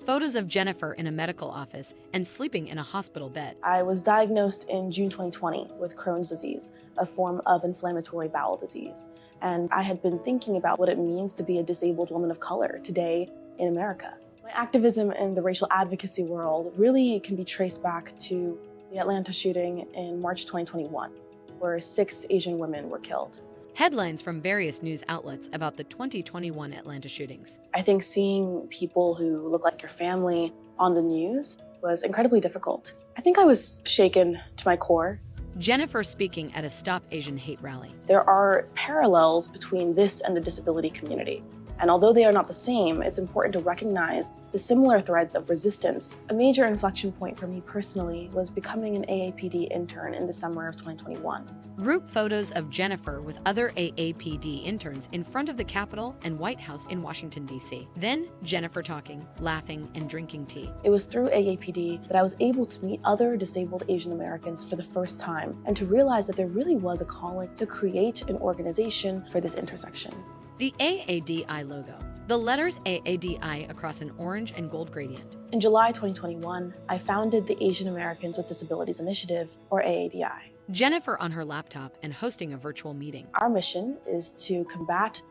Photos of Jennifer in a medical office and sleeping in a hospital bed. I was diagnosed in June 2020 with Crohn's disease, a form of inflammatory bowel disease. And I had been thinking about what it means to be a disabled woman of color today in America. My activism in the racial advocacy world really can be traced back to the Atlanta shooting in March 2021, where 6 Asian women were killed. Headlines from various news outlets about the 2021 Atlanta shootings. I think seeing people who look like your family on the news was incredibly difficult. I think I was shaken to my core. Jennifer speaking at a Stop Asian Hate rally. There are parallels between this and the disability community. And although they are not the same, it's important to recognize the similar threads of resistance. A major inflection point for me personally was becoming an AAPD intern in the summer of 2021. Group photos of Jennifer with other AAPD interns in front of the Capitol and White House in Washington, D.C. Then Jennifer talking, laughing, and drinking tea. It was through AAPD that I was able to meet other disabled Asian Americans for the first time and to realize that there really was a calling to create an organization for this intersection. The AADI logo. The letters AADI across an orange and gold gradient. In July 2021, I founded the Asian Americans with Disabilities Initiative, or AADI. Jennifer on her laptop and hosting a virtual meeting. Our mission is to combat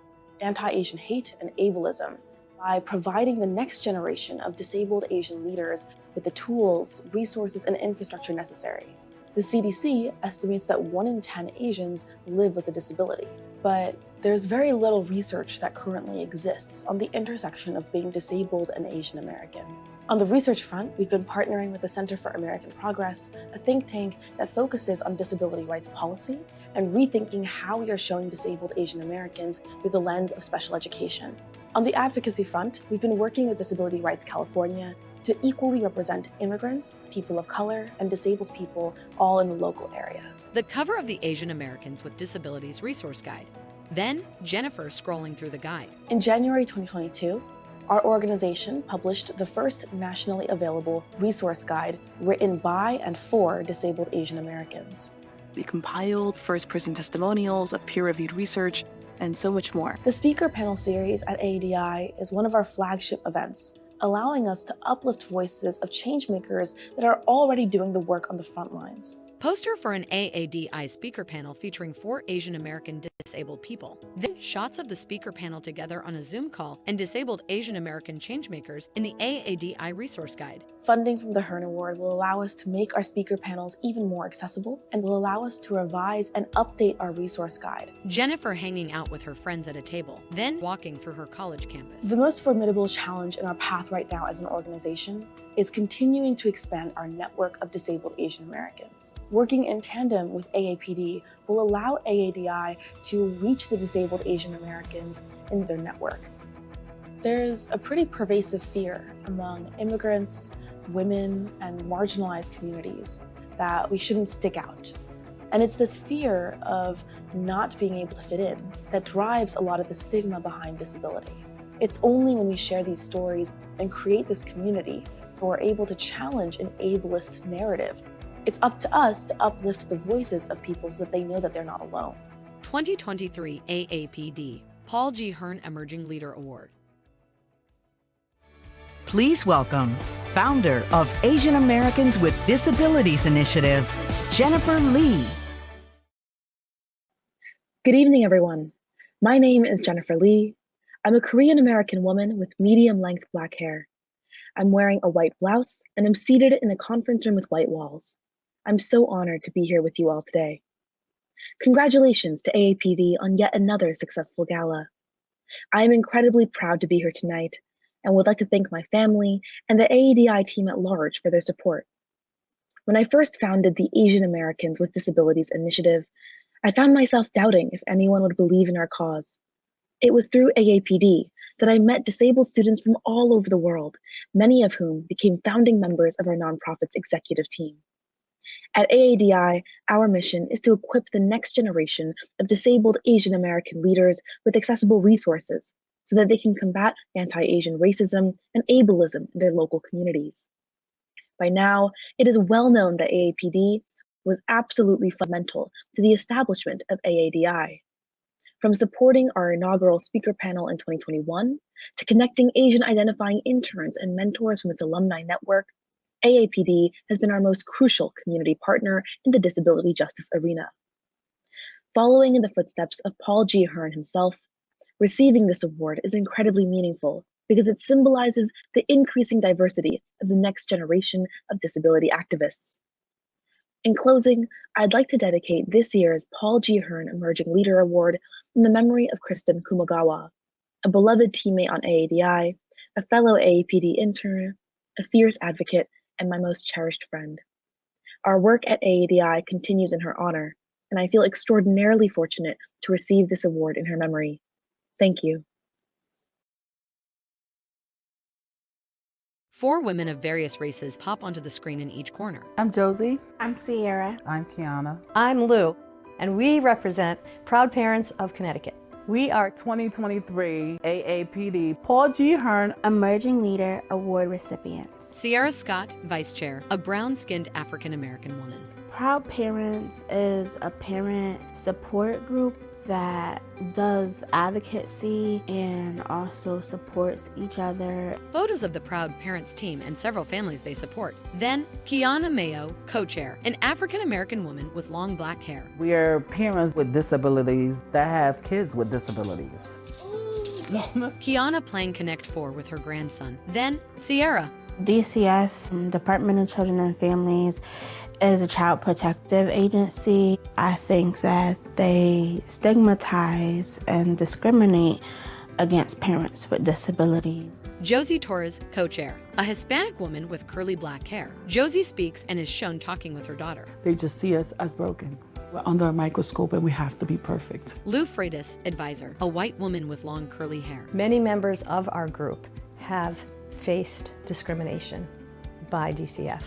anti-Asian hate and ableism by providing the next generation of disabled Asian leaders with the tools, resources, and infrastructure necessary. The CDC estimates that 1 in 10 Asians live with a disability, but there's very little research that currently exists on the intersection of being disabled and Asian American. On the research front, we've been partnering with the Center for American Progress, a think tank that focuses on disability rights policy and rethinking how we are showing disabled Asian Americans through the lens of special education. On the advocacy front, we've been working with Disability Rights California to equally represent immigrants, people of color, and disabled people all in the local area. The cover of the Asian Americans with Disabilities Resource Guide. Then Jennifer scrolling through the guide. In January 2022, our organization published the first nationally available resource guide written by and for disabled Asian Americans. We compiled first-person testimonials of peer-reviewed research and so much more. The speaker panel series at AADI is one of our flagship events, allowing us to uplift voices of changemakers that are already doing the work on the front lines. Poster for an AADI speaker panel featuring 4 Asian American disabled people. Then shots of the speaker panel together on a Zoom call and disabled Asian American changemakers in the AADI resource guide. Funding from the Hearne Award will allow us to make our speaker panels even more accessible and will allow us to revise and update our resource guide. Jennifer hanging out with her friends at a table, then walking through her college campus. The most formidable challenge in our path right now as an organization is continuing to expand our network of disabled Asian Americans. Working in tandem with AAPD will allow AADI to reach the disabled Asian Americans in their network. There's a pretty pervasive fear among immigrants, women, and marginalized communities that we shouldn't stick out. And it's this fear of not being able to fit in that drives a lot of the stigma behind disability. It's only when we share these stories and create this community that we're able to challenge an ableist narrative. It's up to us to uplift the voices of people so that they know that they're not alone. 2023 AAPD Paul G. Hearne Emerging Leader Award. Please welcome founder of Asian Americans with Disabilities Initiative, Jennifer Lee. Good evening, everyone. My name is Jennifer Lee. I'm a Korean American woman with medium-length black hair. I'm wearing a white blouse and I'm seated in a conference room with white walls. I'm so honored to be here with you all today. Congratulations to AAPD on yet another successful gala. I am incredibly proud to be here tonight and would like to thank my family and the AADI team at large for their support. When I first founded the Asian Americans with Disabilities Initiative, I found myself doubting if anyone would believe in our cause. It was through AAPD that I met disabled students from all over the world, many of whom became founding members of our nonprofit's executive team. At AADI, our mission is to equip the next generation of disabled Asian American leaders with accessible resources so that they can combat anti-Asian racism and ableism in their local communities. By now, it is well known that AAPD was absolutely fundamental to the establishment of AADI. From supporting our inaugural speaker panel in 2021 to connecting Asian identifying interns and mentors from its alumni network, AAPD has been our most crucial community partner in the disability justice arena. Following in the footsteps of Paul G. Hearne himself, receiving this award is incredibly meaningful because it symbolizes the increasing diversity of the next generation of disability activists. In closing, I'd like to dedicate this year's Paul G. Hearne Emerging Leader Award in the memory of Kristen Kumagawa, a beloved teammate on AADI, a fellow AAPD intern, a fierce advocate, and my most cherished friend. Our work at AADI continues in her honor, and I feel extraordinarily fortunate to receive this award in her memory. Thank you. 4 women of various races pop onto the screen in each corner. I'm Josie. I'm Sierra. I'm Quiana. I'm Lou, and we represent Proud Parents of Connecticut. We are 2023 AAPD Paul G. Hearne Emerging Leader Award recipients. Sierra Scott, Vice Chair, a brown-skinned African-American woman. Proud Parents is a parent support group that does advocacy and also supports each other. Photos of the Proud Parents team and several families they support. Then, Quiana Mayo, co-chair, an African-American woman with long black hair. We are parents with disabilities that have kids with disabilities. Quiana playing Connect 4 with her grandson. Then, Sierra. DCF, Department of Children and Families, is a child protective agency. I think that they stigmatize and discriminate against parents with disabilities. Jossie Torres, co-chair, a Hispanic woman with curly black hair. Josie speaks and is shown talking with her daughter. They just see us as broken. We're under a microscope and we have to be perfect. Lou Freitas, advisor, a white woman with long curly hair. Many members of our group have faced discrimination by DCF,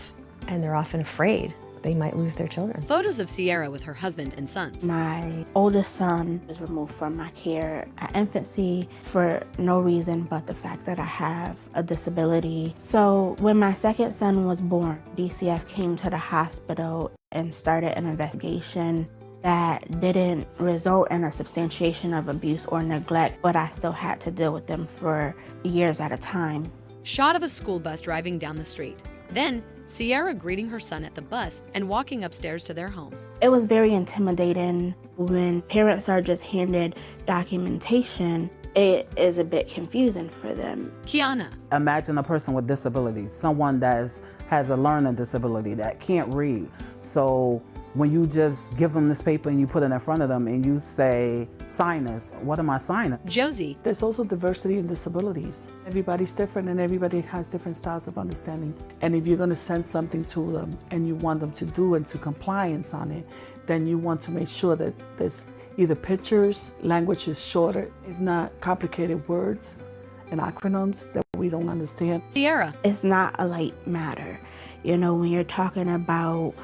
and they're often afraid they might lose their children. Photos of Sierra with her husband and sons. My oldest son was removed from my care at infancy for no reason but the fact that I have a disability. So when my second son was born, DCF came to the hospital and started an investigation that didn't result in a substantiation of abuse or neglect, but I still had to deal with them for years at a time. Shot of a school bus driving down the street. Then, Sierra greeting her son at the bus and walking upstairs to their home. It was very intimidating when parents are just handed documentation. It is a bit confusing for them. Quiana. Imagine a person with disabilities, someone that has a learning disability that can't read. So when you just give them this paper and you put it in front of them and you say, sign this, what am I signing? Josie. There's also diversity in disabilities. Everybody's different and everybody has different styles of understanding. And if you're going to send something to them and you want them to do and to compliance on it, then you want to make sure that there's either pictures, language is shorter, it's not complicated words and acronyms that we don't understand. Sierra. It's not a light matter. You know, when you're talking about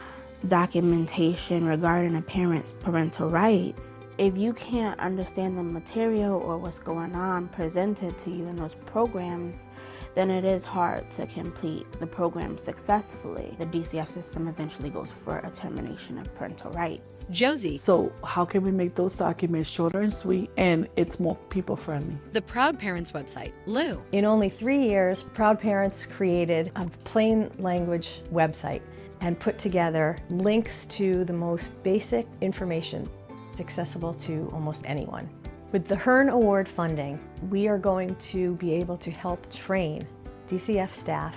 documentation regarding a parent's parental rights, if you can't understand the material or what's going on presented to you in those programs, then it is hard to complete the program successfully. The DCF system eventually goes for a termination of parental rights. Josie. So how can we make those documents shorter and sweet and it's more people friendly? The Proud Parents website. Lou. In only 3 years, Proud Parents created a plain language website and put together links to the most basic information. It's accessible to almost anyone. With the Hearne Award funding, we are going to be able to help train DCF staff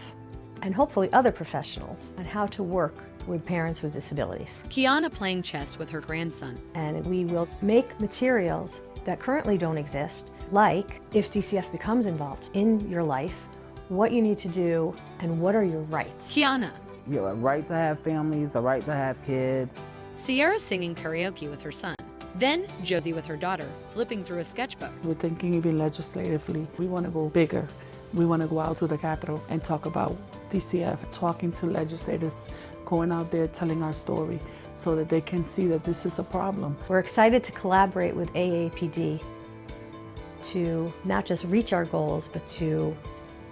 and hopefully other professionals on how to work with parents with disabilities. Quiana playing chess with her grandson. And we will make materials that currently don't exist, like if DCF becomes involved in your life, what you need to do and what are your rights. Quiana. You have a right to have families, a right to have kids. Sierra singing karaoke with her son. Then Josie with her daughter, flipping through a sketchbook. We're thinking even legislatively. We want to go bigger. We want to go out to the Capitol and talk about DCF, talking to legislators, going out there telling our story so that they can see that this is a problem. We're excited to collaborate with AAPD to not just reach our goals, but to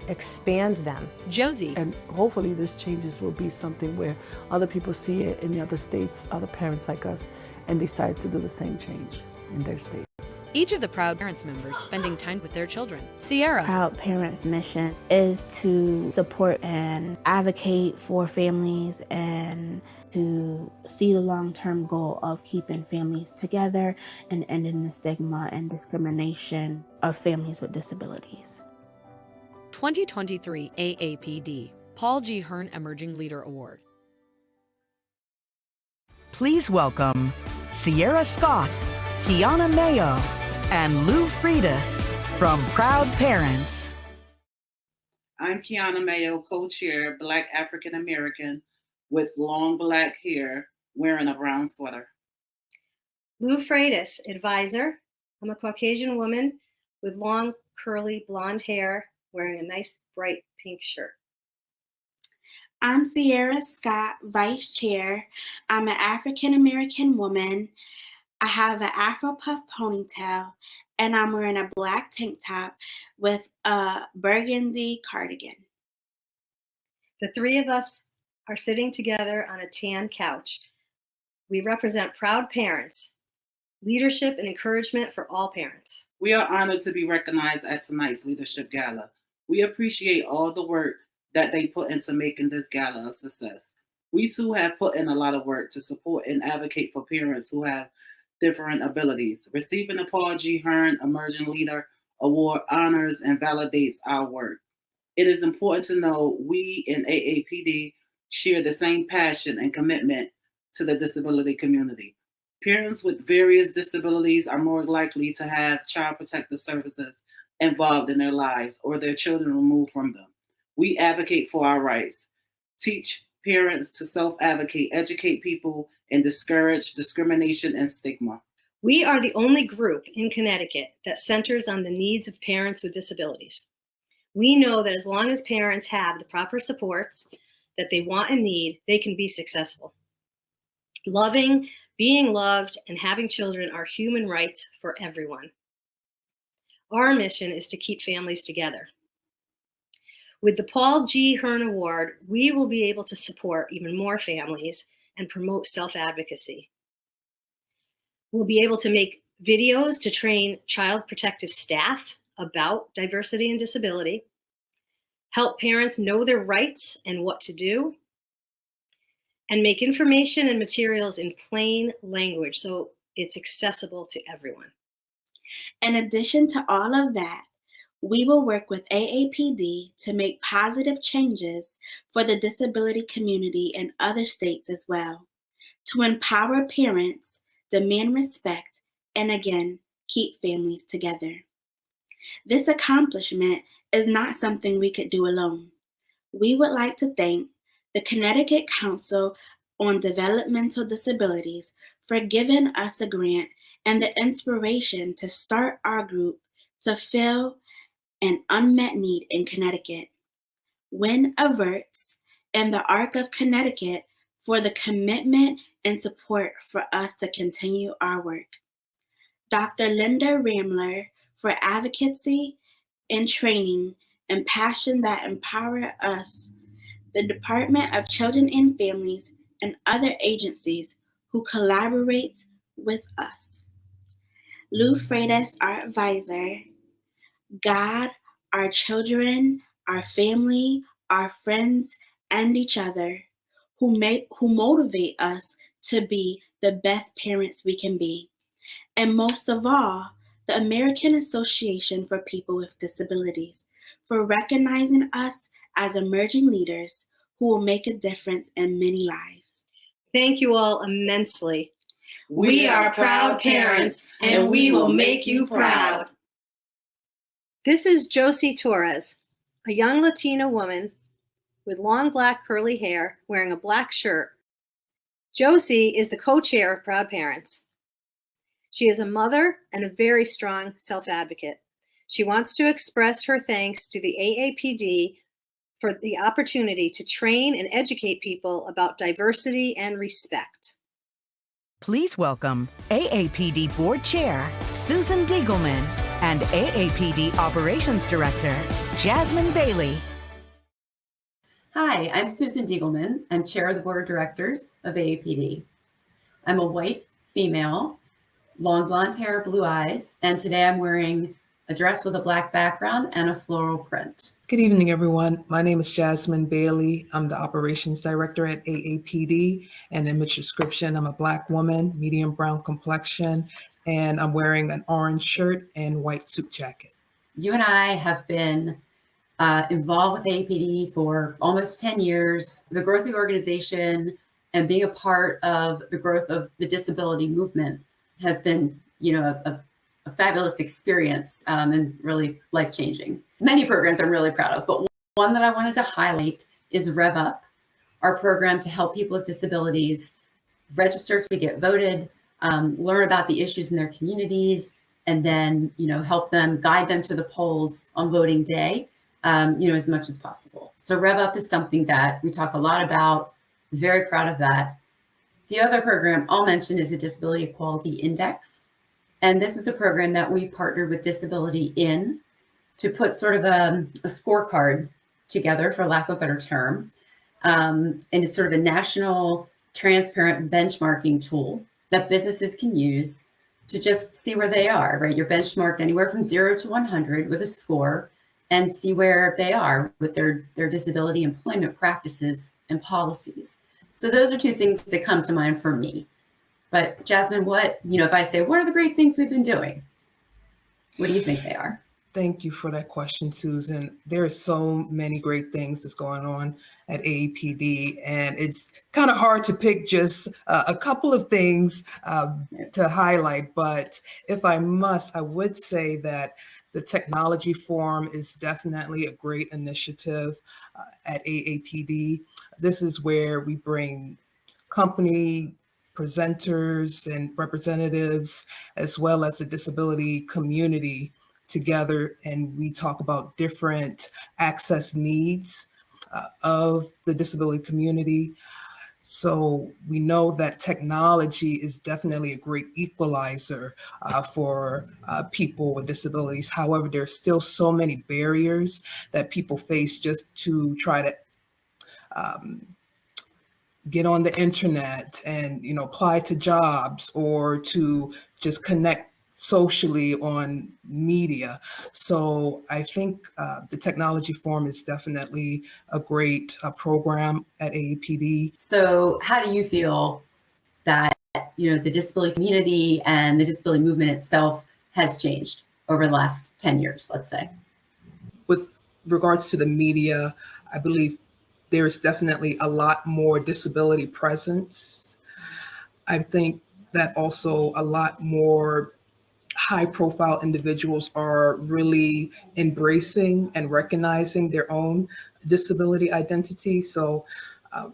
expand them. Josie. And hopefully this changes will be something where other people see it in the other states, other parents like us, and decide to do the same change in their states. Each of the Proud Parents members spending time with their children. Sierra. Proud Parents' mission is to support and advocate for families and to see the long-term goal of keeping families together and ending the stigma and discrimination of families with disabilities. 2023 AAPD Paul G. Hearne Emerging Leader Award. Please welcome Sierra Scott, Quiana Mayo, and Lou Freitas from Proud Parents. I'm Quiana Mayo, co-chair, Black African American with long black hair, wearing a brown sweater. Lou Freitas, advisor. I'm a Caucasian woman with long curly blonde hair, wearing a nice bright pink shirt. I'm Sierra Scott, Vice Chair. I'm an African American woman. I have an Afro puff ponytail, and I'm wearing a black tank top with a burgundy cardigan. The three of us are sitting together on a tan couch. We represent proud parents, leadership and encouragement for all parents. We are honored to be recognized at tonight's Leadership Gala. We appreciate all the work that they put into making this gala a success. We too have put in a lot of work to support and advocate for parents who have different abilities. Receiving the Paul G. Hearne Emerging Leader Award honors and validates our work. It is important to know we in AAPD share the same passion and commitment to the disability community. Parents with various disabilities are more likely to have child protective services involved in their lives or their children removed from them. We advocate for our rights, teach parents to self-advocate, educate people, and discourage discrimination and stigma. We are the only group in Connecticut that centers on the needs of parents with disabilities. We know that as long as parents have the proper supports that they want and need, they can be successful. Loving, being loved, and having children are human rights for everyone. Our mission is to keep families together. With the Paul G. Hearne Award, we will be able to support even more families and promote self-advocacy. We'll be able to make videos to train child protective staff about diversity and disability, help parents know their rights and what to do, and make information and materials in plain language so it's accessible to everyone. In addition to all of that, we will work with AAPD to make positive changes for the disability community in other states as well, to empower parents, demand respect, and again, keep families together. This accomplishment is not something we could do alone. We would like to thank the Connecticut Council on Developmental Disabilities for giving us a grant and the inspiration to start our group to fill an unmet need in Connecticut. Win Averts and the Arc of Connecticut for the commitment and support for us to continue our work. Dr. Linda Ramler for advocacy and training and passion that empower us, the Department of Children and Families, and other agencies who collaborate with us. Lou Freitas, our advisor, God, our children, our family, our friends, and each other, who motivate us to be the best parents we can be. And most of all, the American Association for People with Disabilities, for recognizing us as emerging leaders who will make a difference in many lives. Thank you all immensely. We are proud parents, and we will make you proud. This is Jossie Torres, a young Latina woman with long black curly hair wearing a black shirt. Jossie is the co-chair of Proud Parents. She is a mother and a very strong self-advocate. She wants to express her thanks to the AAPD for the opportunity to train and educate people about diversity and respect. Please welcome AAPD Board Chair Susan Diegelman and AAPD Operations Director Jasmine Bailey. Hi, I'm Susan Diegelman. I'm Chair of the Board of Directors of AAPD. I'm a white female, long blonde hair, blue eyes, and today I'm wearing a dress with a black background and a floral print. Good evening, everyone. My name is Jasmine Bailey. I'm the Operations Director at AAPD, and image description, I'm a Black woman, medium brown complexion, and I'm wearing an orange shirt and white suit jacket. You and I have been involved with AAPD for almost 10 years. The growth of the organization and being a part of the growth of the disability movement has been, a fabulous experience and really life-changing. Many programs I'm really proud of, but one that I wanted to highlight is Rev Up, our program to help people with disabilities register to get voted, learn about the issues in their communities, and then help them, guide them to the polls on voting day. as much as possible. So Rev Up is something that we talk a lot about, very proud of that. The other program I'll mention is a Disability Equality Index. And this is a program that we've partnered with Disability In to put sort of a scorecard together, for lack of a better term. And it's sort of a national transparent benchmarking tool that businesses can use to just see where they are, right? You're benchmarked anywhere from 0 to 100 with a score and see where they are with their disability employment practices and policies. So those are two things that come to mind for me. But Jasmine, if I say, what are the great things we've been doing? What do you think they are? Thank you for that question, Susan. There are so many great things that's going on at AAPD, and it's kind of hard to pick just a couple of things to highlight. But if I must, I would say that the Technology Forum is definitely a great initiative at AAPD. This is where we bring company presenters and representatives, as well as the disability community together, and we talk about different access needs of the disability community. So we know that technology is definitely a great equalizer for people with disabilities. However, there's still so many barriers that people face just to try to get on the internet and apply to jobs or to just connect socially on media. So I think the Technology Forum is definitely a great program at AAPD. So how do you feel that the disability community and the disability movement itself has changed over the last 10 years, let's say? With regards to the media, I believe there's definitely a lot more disability presence. I think that also a lot more high-profile individuals are really embracing and recognizing their own disability identity. So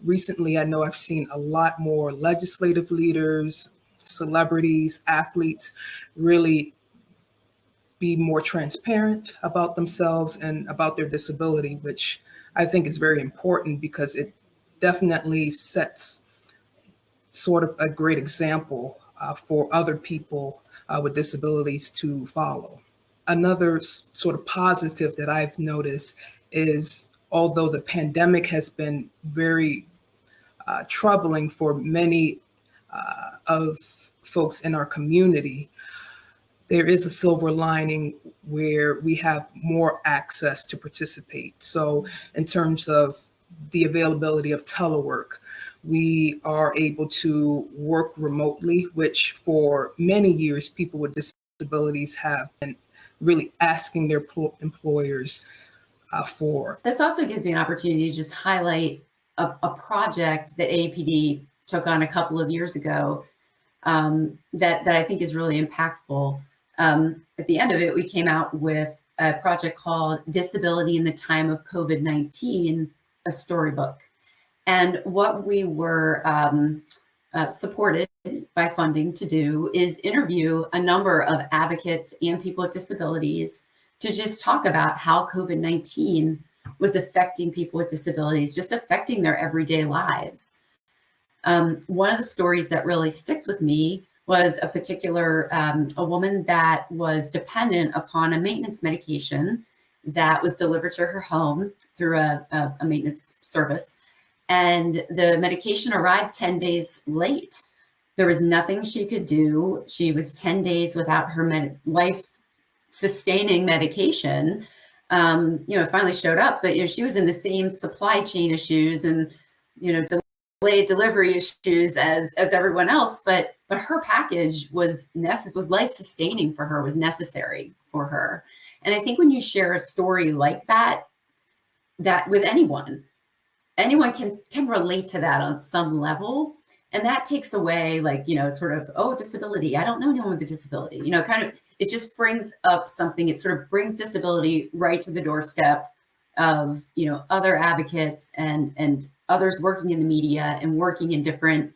recently, I know I've seen a lot more legislative leaders, celebrities, athletes really be more transparent about themselves and about their disability, which I think is very important because it definitely sets sort of a great example for other people with disabilities to follow. Another sort of positive that I've noticed is, although the pandemic has been very troubling for many of folks in our community, there is a silver lining where we have more access to participate. So in terms of the availability of telework, we are able to work remotely, which for many years, people with disabilities have been really asking their employers for. This also gives me an opportunity to just highlight a project that AAPD took on a couple of years ago that I think is really impactful. At the end of it, we came out with a project called Disability in the Time of COVID-19, a storybook. And what we were supported by funding to do is interview a number of advocates and people with disabilities to just talk about how COVID-19 was affecting people with disabilities, just affecting their everyday lives. One of the stories that really sticks with me was a particular, a woman that was dependent upon a maintenance medication that was delivered to her home through a maintenance service. And the medication arrived 10 days late. There was nothing she could do. She was 10 days without her life-sustaining medication. It finally showed up, but she was in the same supply chain issues and delayed delivery issues as everyone else. But her package was life-sustaining for her, was necessary for her. And I think when you share a story like that with anyone can relate to that on some level. And that takes away sort of, oh, disability. I don't know anyone with a disability, it just brings up something. It sort of brings disability right to the doorstep of, other advocates and others working in the media and working in different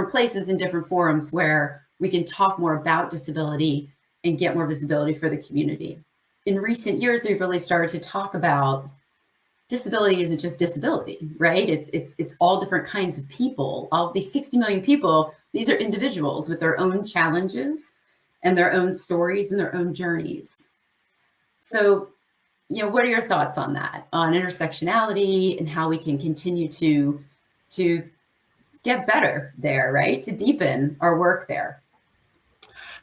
places and different forums where we can talk more about disability and get more visibility for the community. in recent years, we've really started to talk about disability isn't just disability, right? It's all different kinds of people. All these 60 million people, these are individuals with their own challenges and their own stories and their own journeys. So, what are your thoughts on that, on intersectionality and how we can continue to get better there, right? To deepen our work there?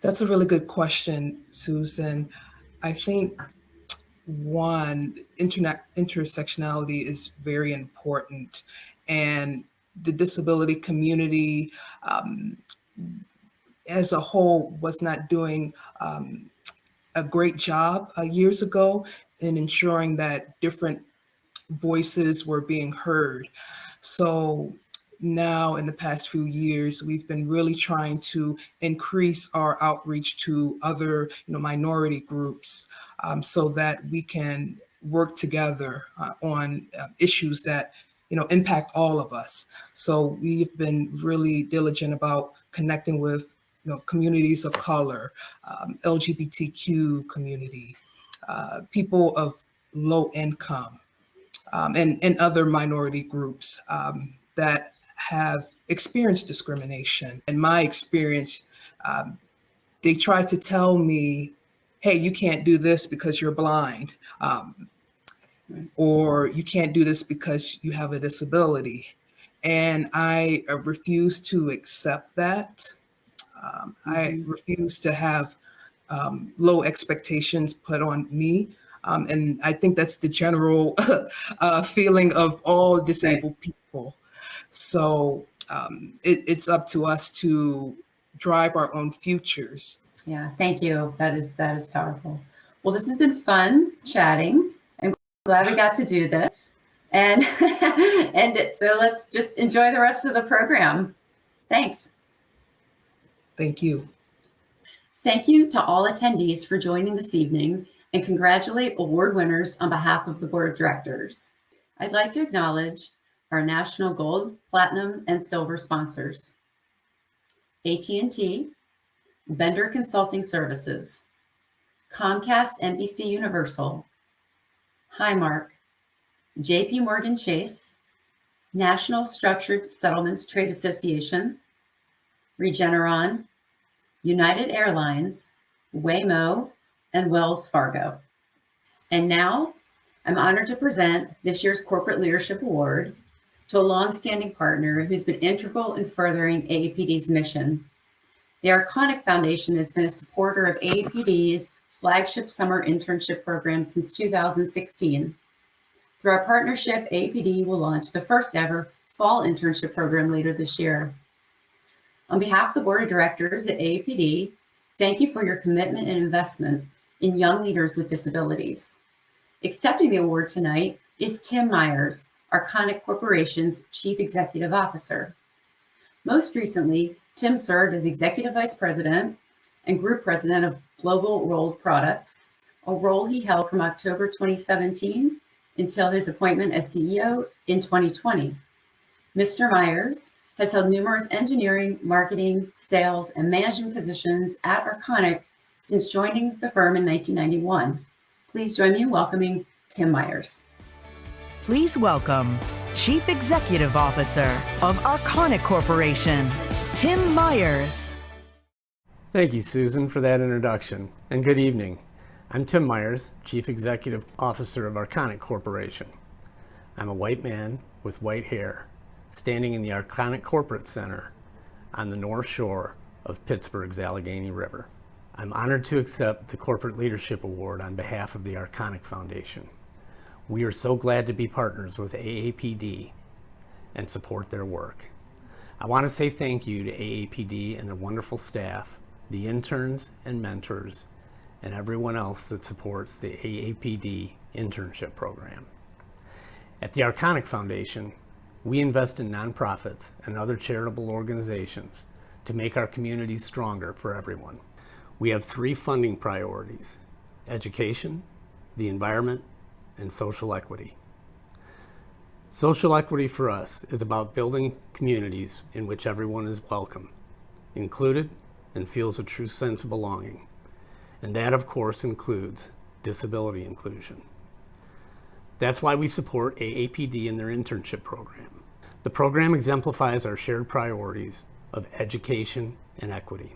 That's a really good question, Susan. I think one, intersectionality is very important, and the disability community as a whole was not doing a great job years ago in ensuring that different voices were being heard. So now in the past few years, we've been really trying to increase our outreach to other minority groups so that we can work together on issues that impact all of us. So we've been really diligent about connecting with communities of color, LGBTQ community, people of low income, and other minority groups that have experienced discrimination. In my experience, they try to tell me, hey, you can't do this because you're blind, or you can't do this because you have a disability. And I refuse to accept that. I refuse to have low expectations put on me. And I think that's the general feeling of all disabled people. So it's up to us to drive our own futures. Yeah, thank you. That is powerful. Well, this has been fun chatting. I'm glad we got to do this. And so let's just enjoy the rest of the program. Thanks. Thank you. Thank you to all attendees for joining this evening, and congratulate award winners on behalf of the Board of Directors. I'd like to acknowledge our national gold, platinum, and silver sponsors: AT&T, Bender Consulting Services, Comcast NBC Universal, Highmark, JP Morgan Chase, National Structured Settlements Trade Association, Regeneron, United Airlines, Waymo, and Wells Fargo. And now, I'm honored to present this year's Corporate Leadership Award to a longstanding partner who's been integral in furthering AAPD's mission. The Arconic Foundation has been a supporter of AAPD's flagship summer internship program since 2016. Through our partnership, AAPD will launch the first ever Fall Internship Program later this year. On behalf of the Board of Directors at AAPD, thank you for your commitment and investment in young leaders with disabilities. Accepting the award tonight is Tim Myers, Arconic Corporation's Chief Executive Officer. Most recently, Tim served as Executive Vice President and Group President of Global Rolled Products, a role he held from October 2017 until his appointment as CEO in 2020. Mr. Myers has held numerous engineering, marketing, sales, and management positions at Arconic since joining the firm in 1991. Please join me in welcoming Tim Myers. Please welcome Chief Executive Officer of Arconic Corporation, Tim Myers. Thank you, Susan, for that introduction, and good evening. I'm Tim Myers, Chief Executive Officer of Arconic Corporation. I'm a white man with white hair, standing in the Arconic Corporate Center on the North Shore of Pittsburgh's Allegheny River. I'm honored to accept the Corporate Leadership Award on behalf of the Arconic Foundation. We are so glad to be partners with AAPD and support their work. I want to say thank you to AAPD and their wonderful staff, the interns and mentors, and everyone else that supports the AAPD Internship Program. At the Arconic Foundation, we invest in nonprofits and other charitable organizations to make our communities stronger for everyone. We have 3 funding priorities: education, the environment, and social equity. Social equity for us is about building communities in which everyone is welcome, included, and feels a true sense of belonging. And that, of course, includes disability inclusion. That's why we support AAPD in their internship program. The program exemplifies our shared priorities of education and equity.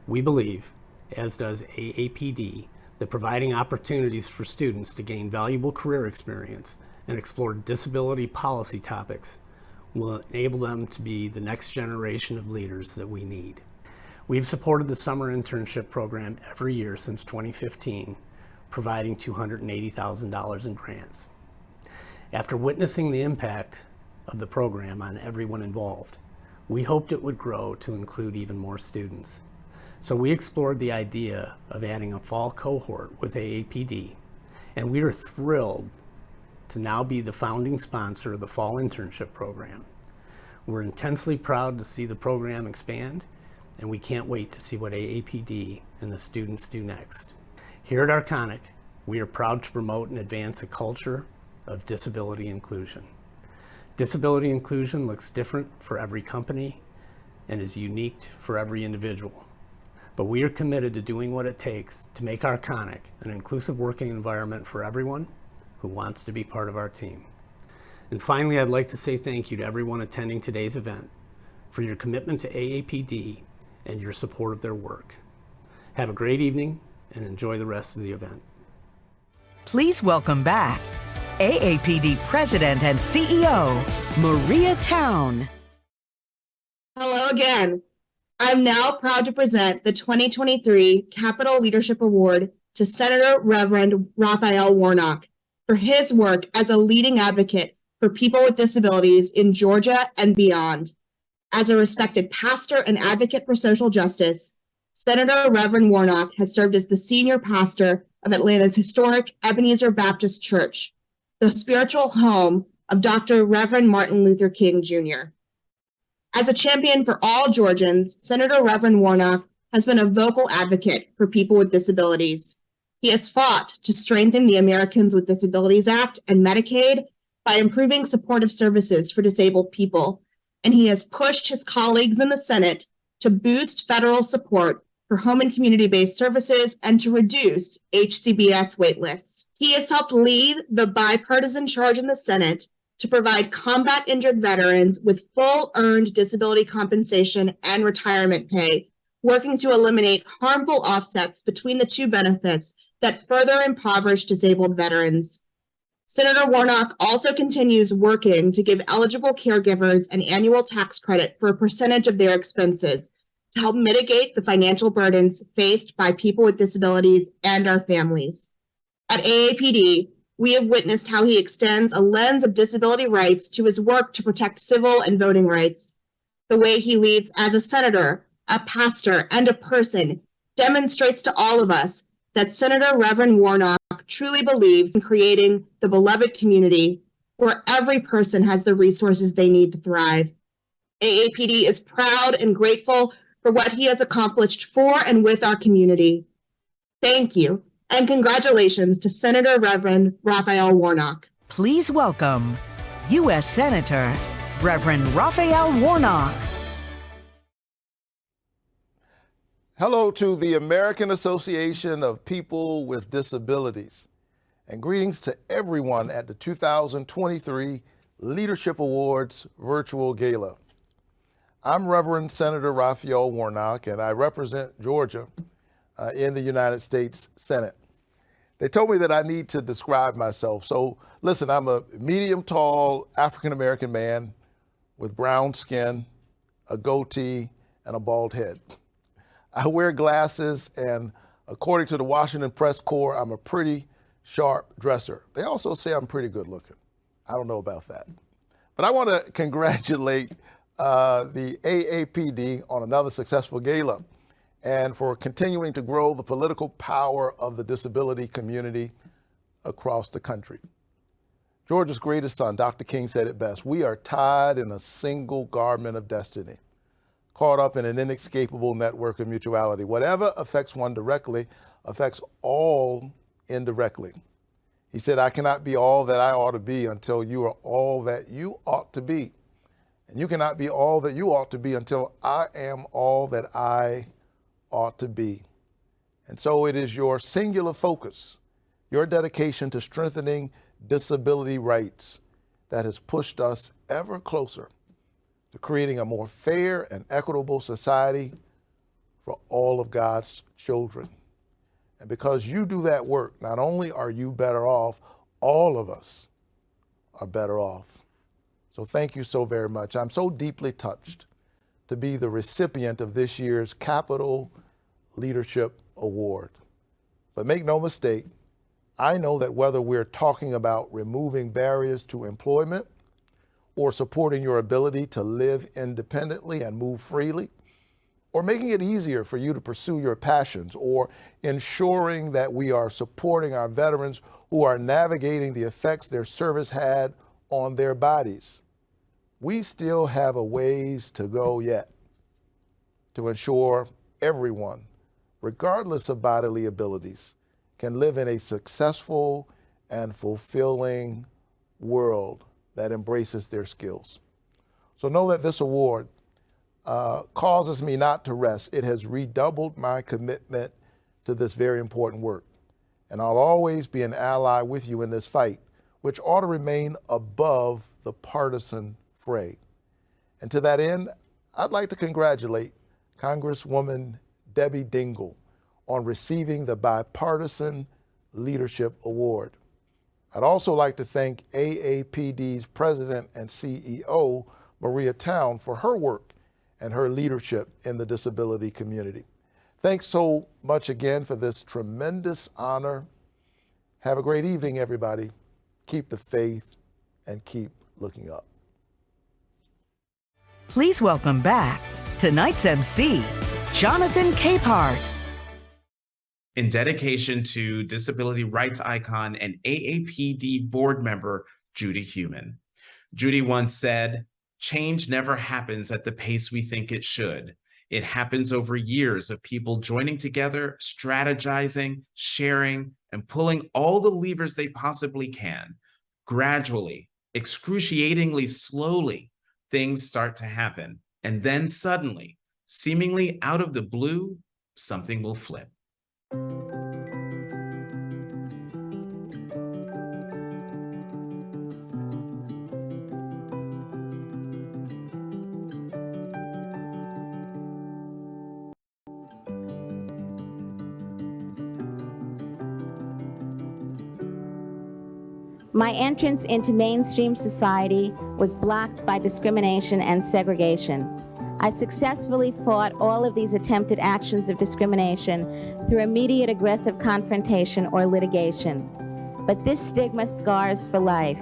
We believe, as does AAPD, that providing opportunities for students to gain valuable career experience and explore disability policy topics will enable them to be the next generation of leaders that we need. We've supported the summer internship program every year since 2015, providing $280,000 in grants. After witnessing the impact of the program on everyone involved, we hoped it would grow to include even more students. So we explored the idea of adding a fall cohort with AAPD, and we are thrilled to now be the founding sponsor of the Fall Internship Program. We're intensely proud to see the program expand, and we can't wait to see what AAPD and the students do next. Here at Arconic, we are proud to promote and advance a culture of disability inclusion. Disability inclusion looks different for every company and is unique for every individual. But we are committed to doing what it takes to make Arconic an inclusive working environment for everyone who wants to be part of our team. And finally, I'd like to say thank you to everyone attending today's event for your commitment to AAPD and your support of their work. Have a great evening and enjoy the rest of the event. Please welcome back AAPD President and CEO, Maria Town. Hello again. I'm now proud to present the 2023 Capitol Leadership Award to Senator Reverend Raphael Warnock for his work as a leading advocate for people with disabilities in Georgia and beyond. As a respected pastor and advocate for social justice, Senator Reverend Warnock has served as the senior pastor of Atlanta's historic Ebenezer Baptist Church, the spiritual home of Dr. Reverend Martin Luther King Jr. As a champion for all Georgians, Senator Reverend Warnock has been a vocal advocate for people with disabilities. He has fought to strengthen the Americans with Disabilities Act and Medicaid by improving supportive services for disabled people, and he has pushed his colleagues in the Senate to boost federal support for home and community-based services and to reduce HCBS waitlists. He has helped lead the bipartisan charge in the Senate to provide combat-injured veterans with full earned disability compensation and retirement pay, working to eliminate harmful offsets between the two benefits that further impoverish disabled veterans. Senator Warnock also continues working to give eligible caregivers an annual tax credit for a percentage of their expenses to help mitigate the financial burdens faced by people with disabilities and our families. At AAPD, we have witnessed how he extends a lens of disability rights to his work to protect civil and voting rights. The way he leads as a senator, a pastor, and a person demonstrates to all of us that Senator Reverend Warnock truly believes in creating the beloved community where every person has the resources they need to thrive. AAPD is proud and grateful for what he has accomplished for and with our community. Thank you, and congratulations to Senator Reverend Raphael Warnock. Please welcome U.S. Senator Reverend Raphael Warnock. Hello to the American Association of People with Disabilities, and greetings to everyone at the 2023 Leadership Awards Virtual Gala. I'm Reverend Senator Raphael Warnock, and I represent Georgia in the United States Senate. They told me that I need to describe myself, so listen, I'm a medium-tall African-American man with brown skin, a goatee, and a bald head. I wear glasses, and according to the Washington Press Corps, I'm a pretty sharp dresser. They also say I'm pretty good looking. I don't know about that. But I want to congratulate the AAPD on another successful gala and for continuing to grow the political power of the disability community across the country. Georgia's greatest son, Dr. King, said it best: we are tied in a single garment of destiny, caught up in an inescapable network of mutuality. Whatever affects one directly affects all indirectly. He said, I cannot be all that I ought to be until you are all that you ought to be. And you cannot be all that you ought to be until I am all that I ought to be. And so it is your singular focus your dedication to strengthening disability rights that has pushed us ever closer to creating a more fair and equitable society for all of God's children. And because you do that work, not only are you better off, all of us are better off. So thank you so very much. I'm so deeply touched to be the recipient of this year's Capitol Leadership Award. But make no mistake, I know that whether we're talking about removing barriers to employment or supporting your ability to live independently and move freely, or making it easier for you to pursue your passions, or ensuring that we are supporting our veterans who are navigating the effects their service had on their bodies, we still have a ways to go yet to ensure everyone, regardless of bodily abilities, can live in a successful and fulfilling world that embraces their skills. So know that this award causes me not to rest. It has redoubled my commitment to this very important work. And I'll always be an ally with you in this fight, which ought to remain above the partisan fray. And to that end, I'd like to congratulate Congresswoman Debbie Dingell on receiving the Bipartisan Leadership Award. I'd also like to thank AAPD's President and CEO, Maria Town, for her work and her leadership in the disability community. Thanks so much again for this tremendous honor. Have a great evening, everybody. Keep the faith and keep looking up. Please welcome back tonight's MC, Jonathan Capehart. In dedication to disability rights icon and AAPD board member, Judy Heumann. Judy once said, "Change never happens at the pace we think it should. It happens over years of people joining together, strategizing, sharing, and pulling all the levers they possibly can. Gradually, excruciatingly slowly, things start to happen. And then suddenly, seemingly out of the blue, something will flip." My entrance into mainstream society was blocked by discrimination and segregation. I successfully fought all of these attempted actions of discrimination through immediate aggressive confrontation or litigation. But this stigma scars for life.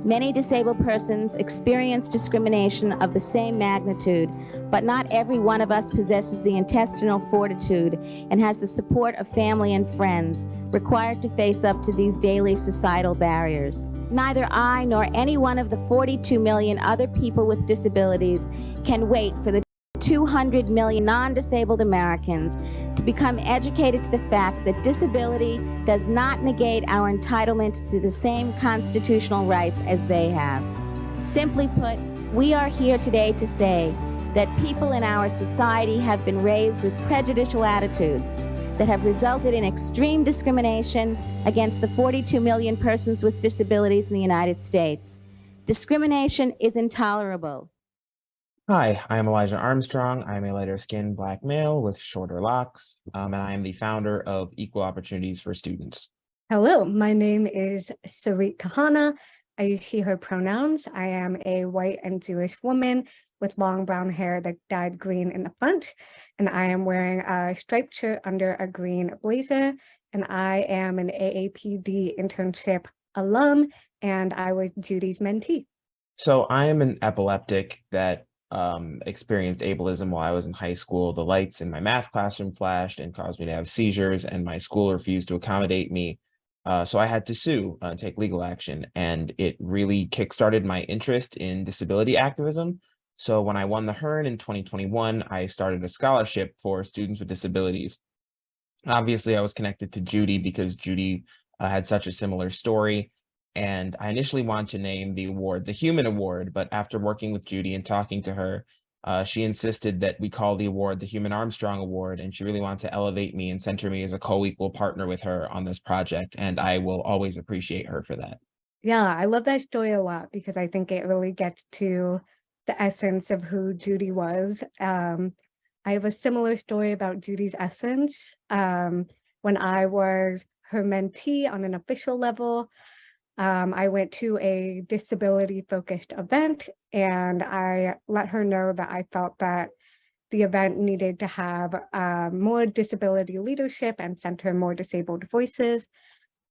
Many disabled persons experience discrimination of the same magnitude, but not every one of us possesses the intestinal fortitude and has the support of family and friends required to face up to these daily societal barriers. Neither I nor any one of the 42 million other people with disabilities can wait for the 200 million non-disabled Americans to become educated to the fact that disability does not negate our entitlement to the same constitutional rights as they have. Simply put, we are here today to say that people in our society have been raised with prejudicial attitudes that have resulted in extreme discrimination against the 42 million persons with disabilities in the United States. Discrimination is intolerable. Hi, I am Elijah Armstrong. I am a lighter-skinned Black male with shorter locks, and I am the founder of Equal Opportunities for Students. Hello, my name is Sarit Kahana. I use he, her pronouns. I am a white and Jewish woman with long brown hair that dyed green in the front, and I am wearing a striped shirt under a green blazer, and I am an AAPD internship alum, and I was Judy's mentee. So I am an epileptic that experienced ableism while I was in high school. The lights in my math classroom flashed and caused me to have seizures, and my school refused to accommodate me. So I had to sue, take legal action, and it really kickstarted my interest in disability activism. So when I won the Hearne in 2021, I started a scholarship for students with disabilities. Obviously, I was connected to Judy because Judy had such a similar story. And I initially wanted to name the award the Heumann Award, but after working with Judy and talking to her, She insisted that we call the award the Human Armstrong Award, and she really wanted to elevate me and center me as a co-equal partner with her on this project, and I will always appreciate her for that. Yeah, I love that story a lot because I think it really gets to the essence of who Judy was. I have a similar story about Judy's essence. When I was her mentee on an official level, I went to a disability-focused event and I let her know that I felt that the event needed to have more disability leadership and center more disabled voices.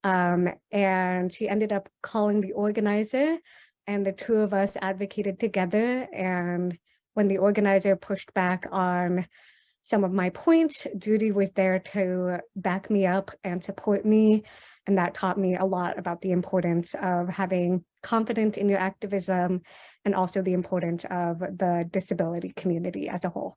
And she ended up calling the organizer, and the two of us advocated together. And when the organizer pushed back on some of my points, Judy was there to back me up and support me. And that taught me a lot about the importance of having confidence in your activism and also the importance of the disability community as a whole.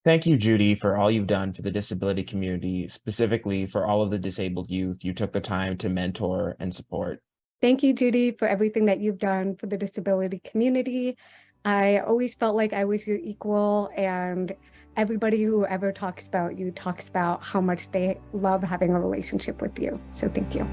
Thank you, Judy, for all you've done for the disability community, specifically for all of the disabled youth you took the time to mentor and support. Thank you, Judy, for everything that you've done for the disability community. I always felt like I was your equal, and everybody who ever talks about you talks about how much they love having a relationship with you. So thank you.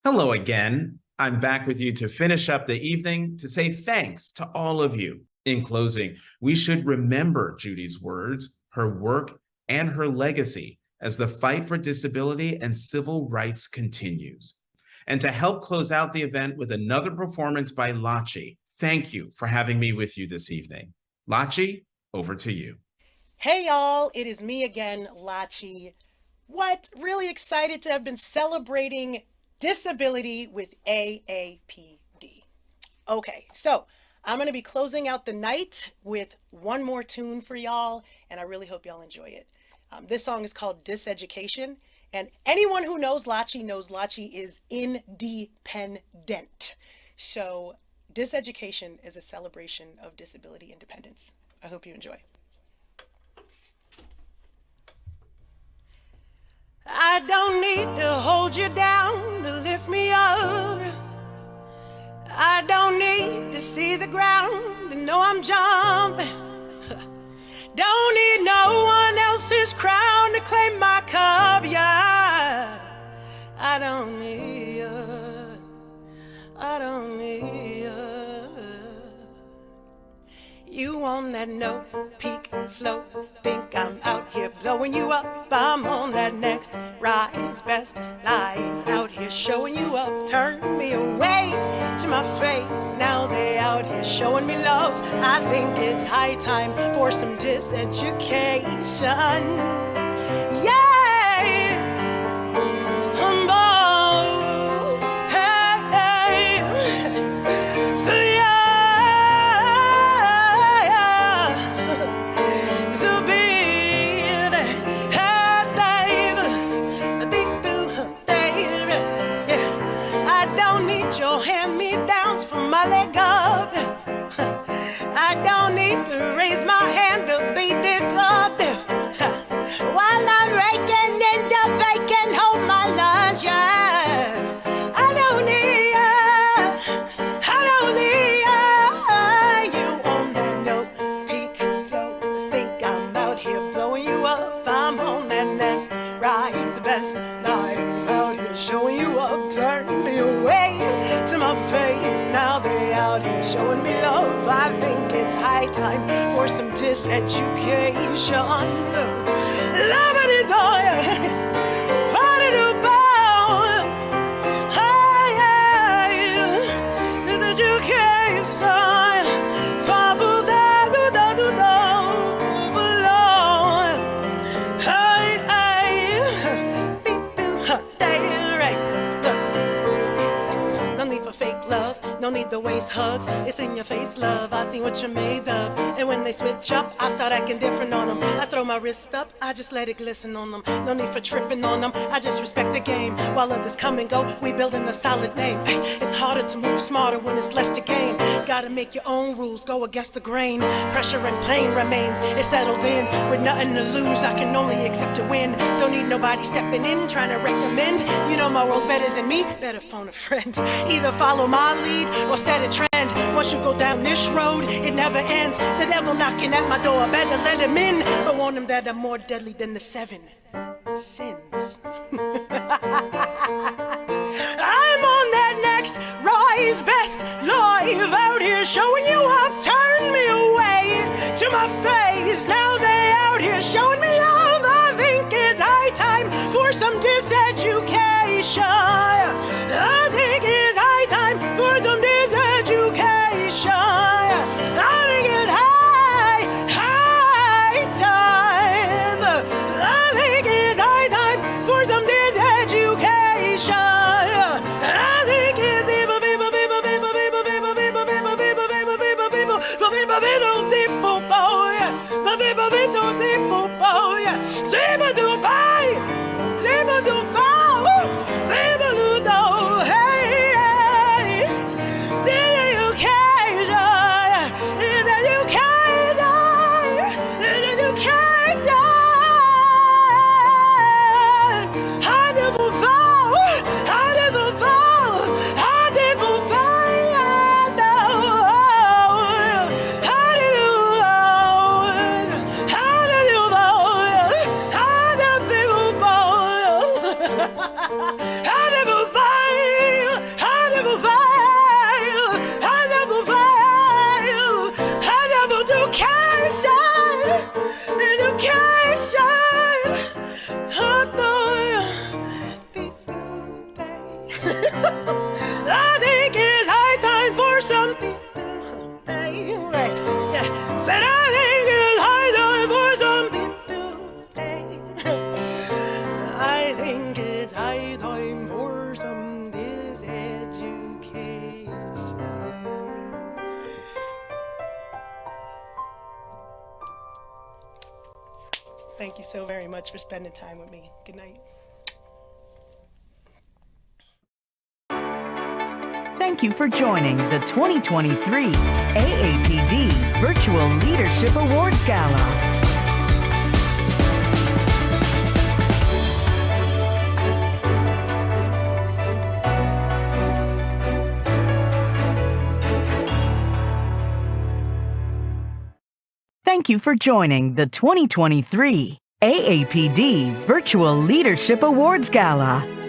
Hello again. I'm back with you to finish up the evening to say thanks to all of you. In closing, we should remember Judy's words, her work, and her legacy as the fight for disability and civil rights continues. And to help close out the event with another performance by Lachi, thank you for having me with you this evening. Lachi, over to you. Hey y'all, it is me again, Lachi. What? Really excited to have been celebrating disability with AAPD. Okay, so I'm going to be closing out the night with one more tune for y'all, and I really hope y'all enjoy it. This song is called Diseducation, and anyone who knows Lachi is independent. So Diseducation is a celebration of disability independence. I hope you enjoy. I don't need to hold you down to lift me up. I don't need to see the ground to know I'm jumping. Don't need no one else's crown to claim my cup, yeah. I don't need you. I don't need you. You on that no peak float, think I'm out here blowing you up. I'm on that next rise, best life, out here showing you up. Turn me away to my face, now they out here showing me love. I think it's high time for some diseducation. Yeah, humble, hey, so yeah. I don't need to raise my hand to be disruptive. While I'm raking in the bacon, hold my lunch, yeah. I don't need you on that no peak float. Think I'm out here blowing you up. I'm on that next rise, the best life, out here showing you up. Turn me away to my face, now they out here showing me love. I think it's high time for some diseducation. Love-a-dee-do-ya, fa-dee-do-bow. Hey, diseducation, fa-boo-da-do-da-do-do, below. Hey, dee-doo-ha-day, right. waist hugs, it's in your face, love. I see what you're made of. And when they switch up, I start acting different on them. I throw my wrist up, I just let it glisten on them. No need for tripping on them, I just respect the game. While others come and go, we building a solid name. It's harder to move smarter when it's less to gain. Gotta make your own rules, go against the grain. Pressure and pain remains, it's settled in. With nothing to lose, I can only accept to win. Don't need nobody stepping in, trying to recommend. You know my world better than me, better phone a friend. Either follow my lead or set a trend. Once you go down this road, it never ends. The devil knocking at my door, better let him in. But warn him that I'm more deadly than the 7 sins. I'm on that next rise best live out here showing you up. Turn me away to my face. Now they out here showing me love. I think it's high time for some diseducation. I think it's high time for some diseducation. I think it's high time. I think it's high time for some diseducation. I think it's Thank you so very much for spending time with me. Good night. Thank you for joining the 2023 AAPD Virtual Leadership Awards Gala. Thank you for joining the 2023 AAPD Virtual Leadership Awards Gala.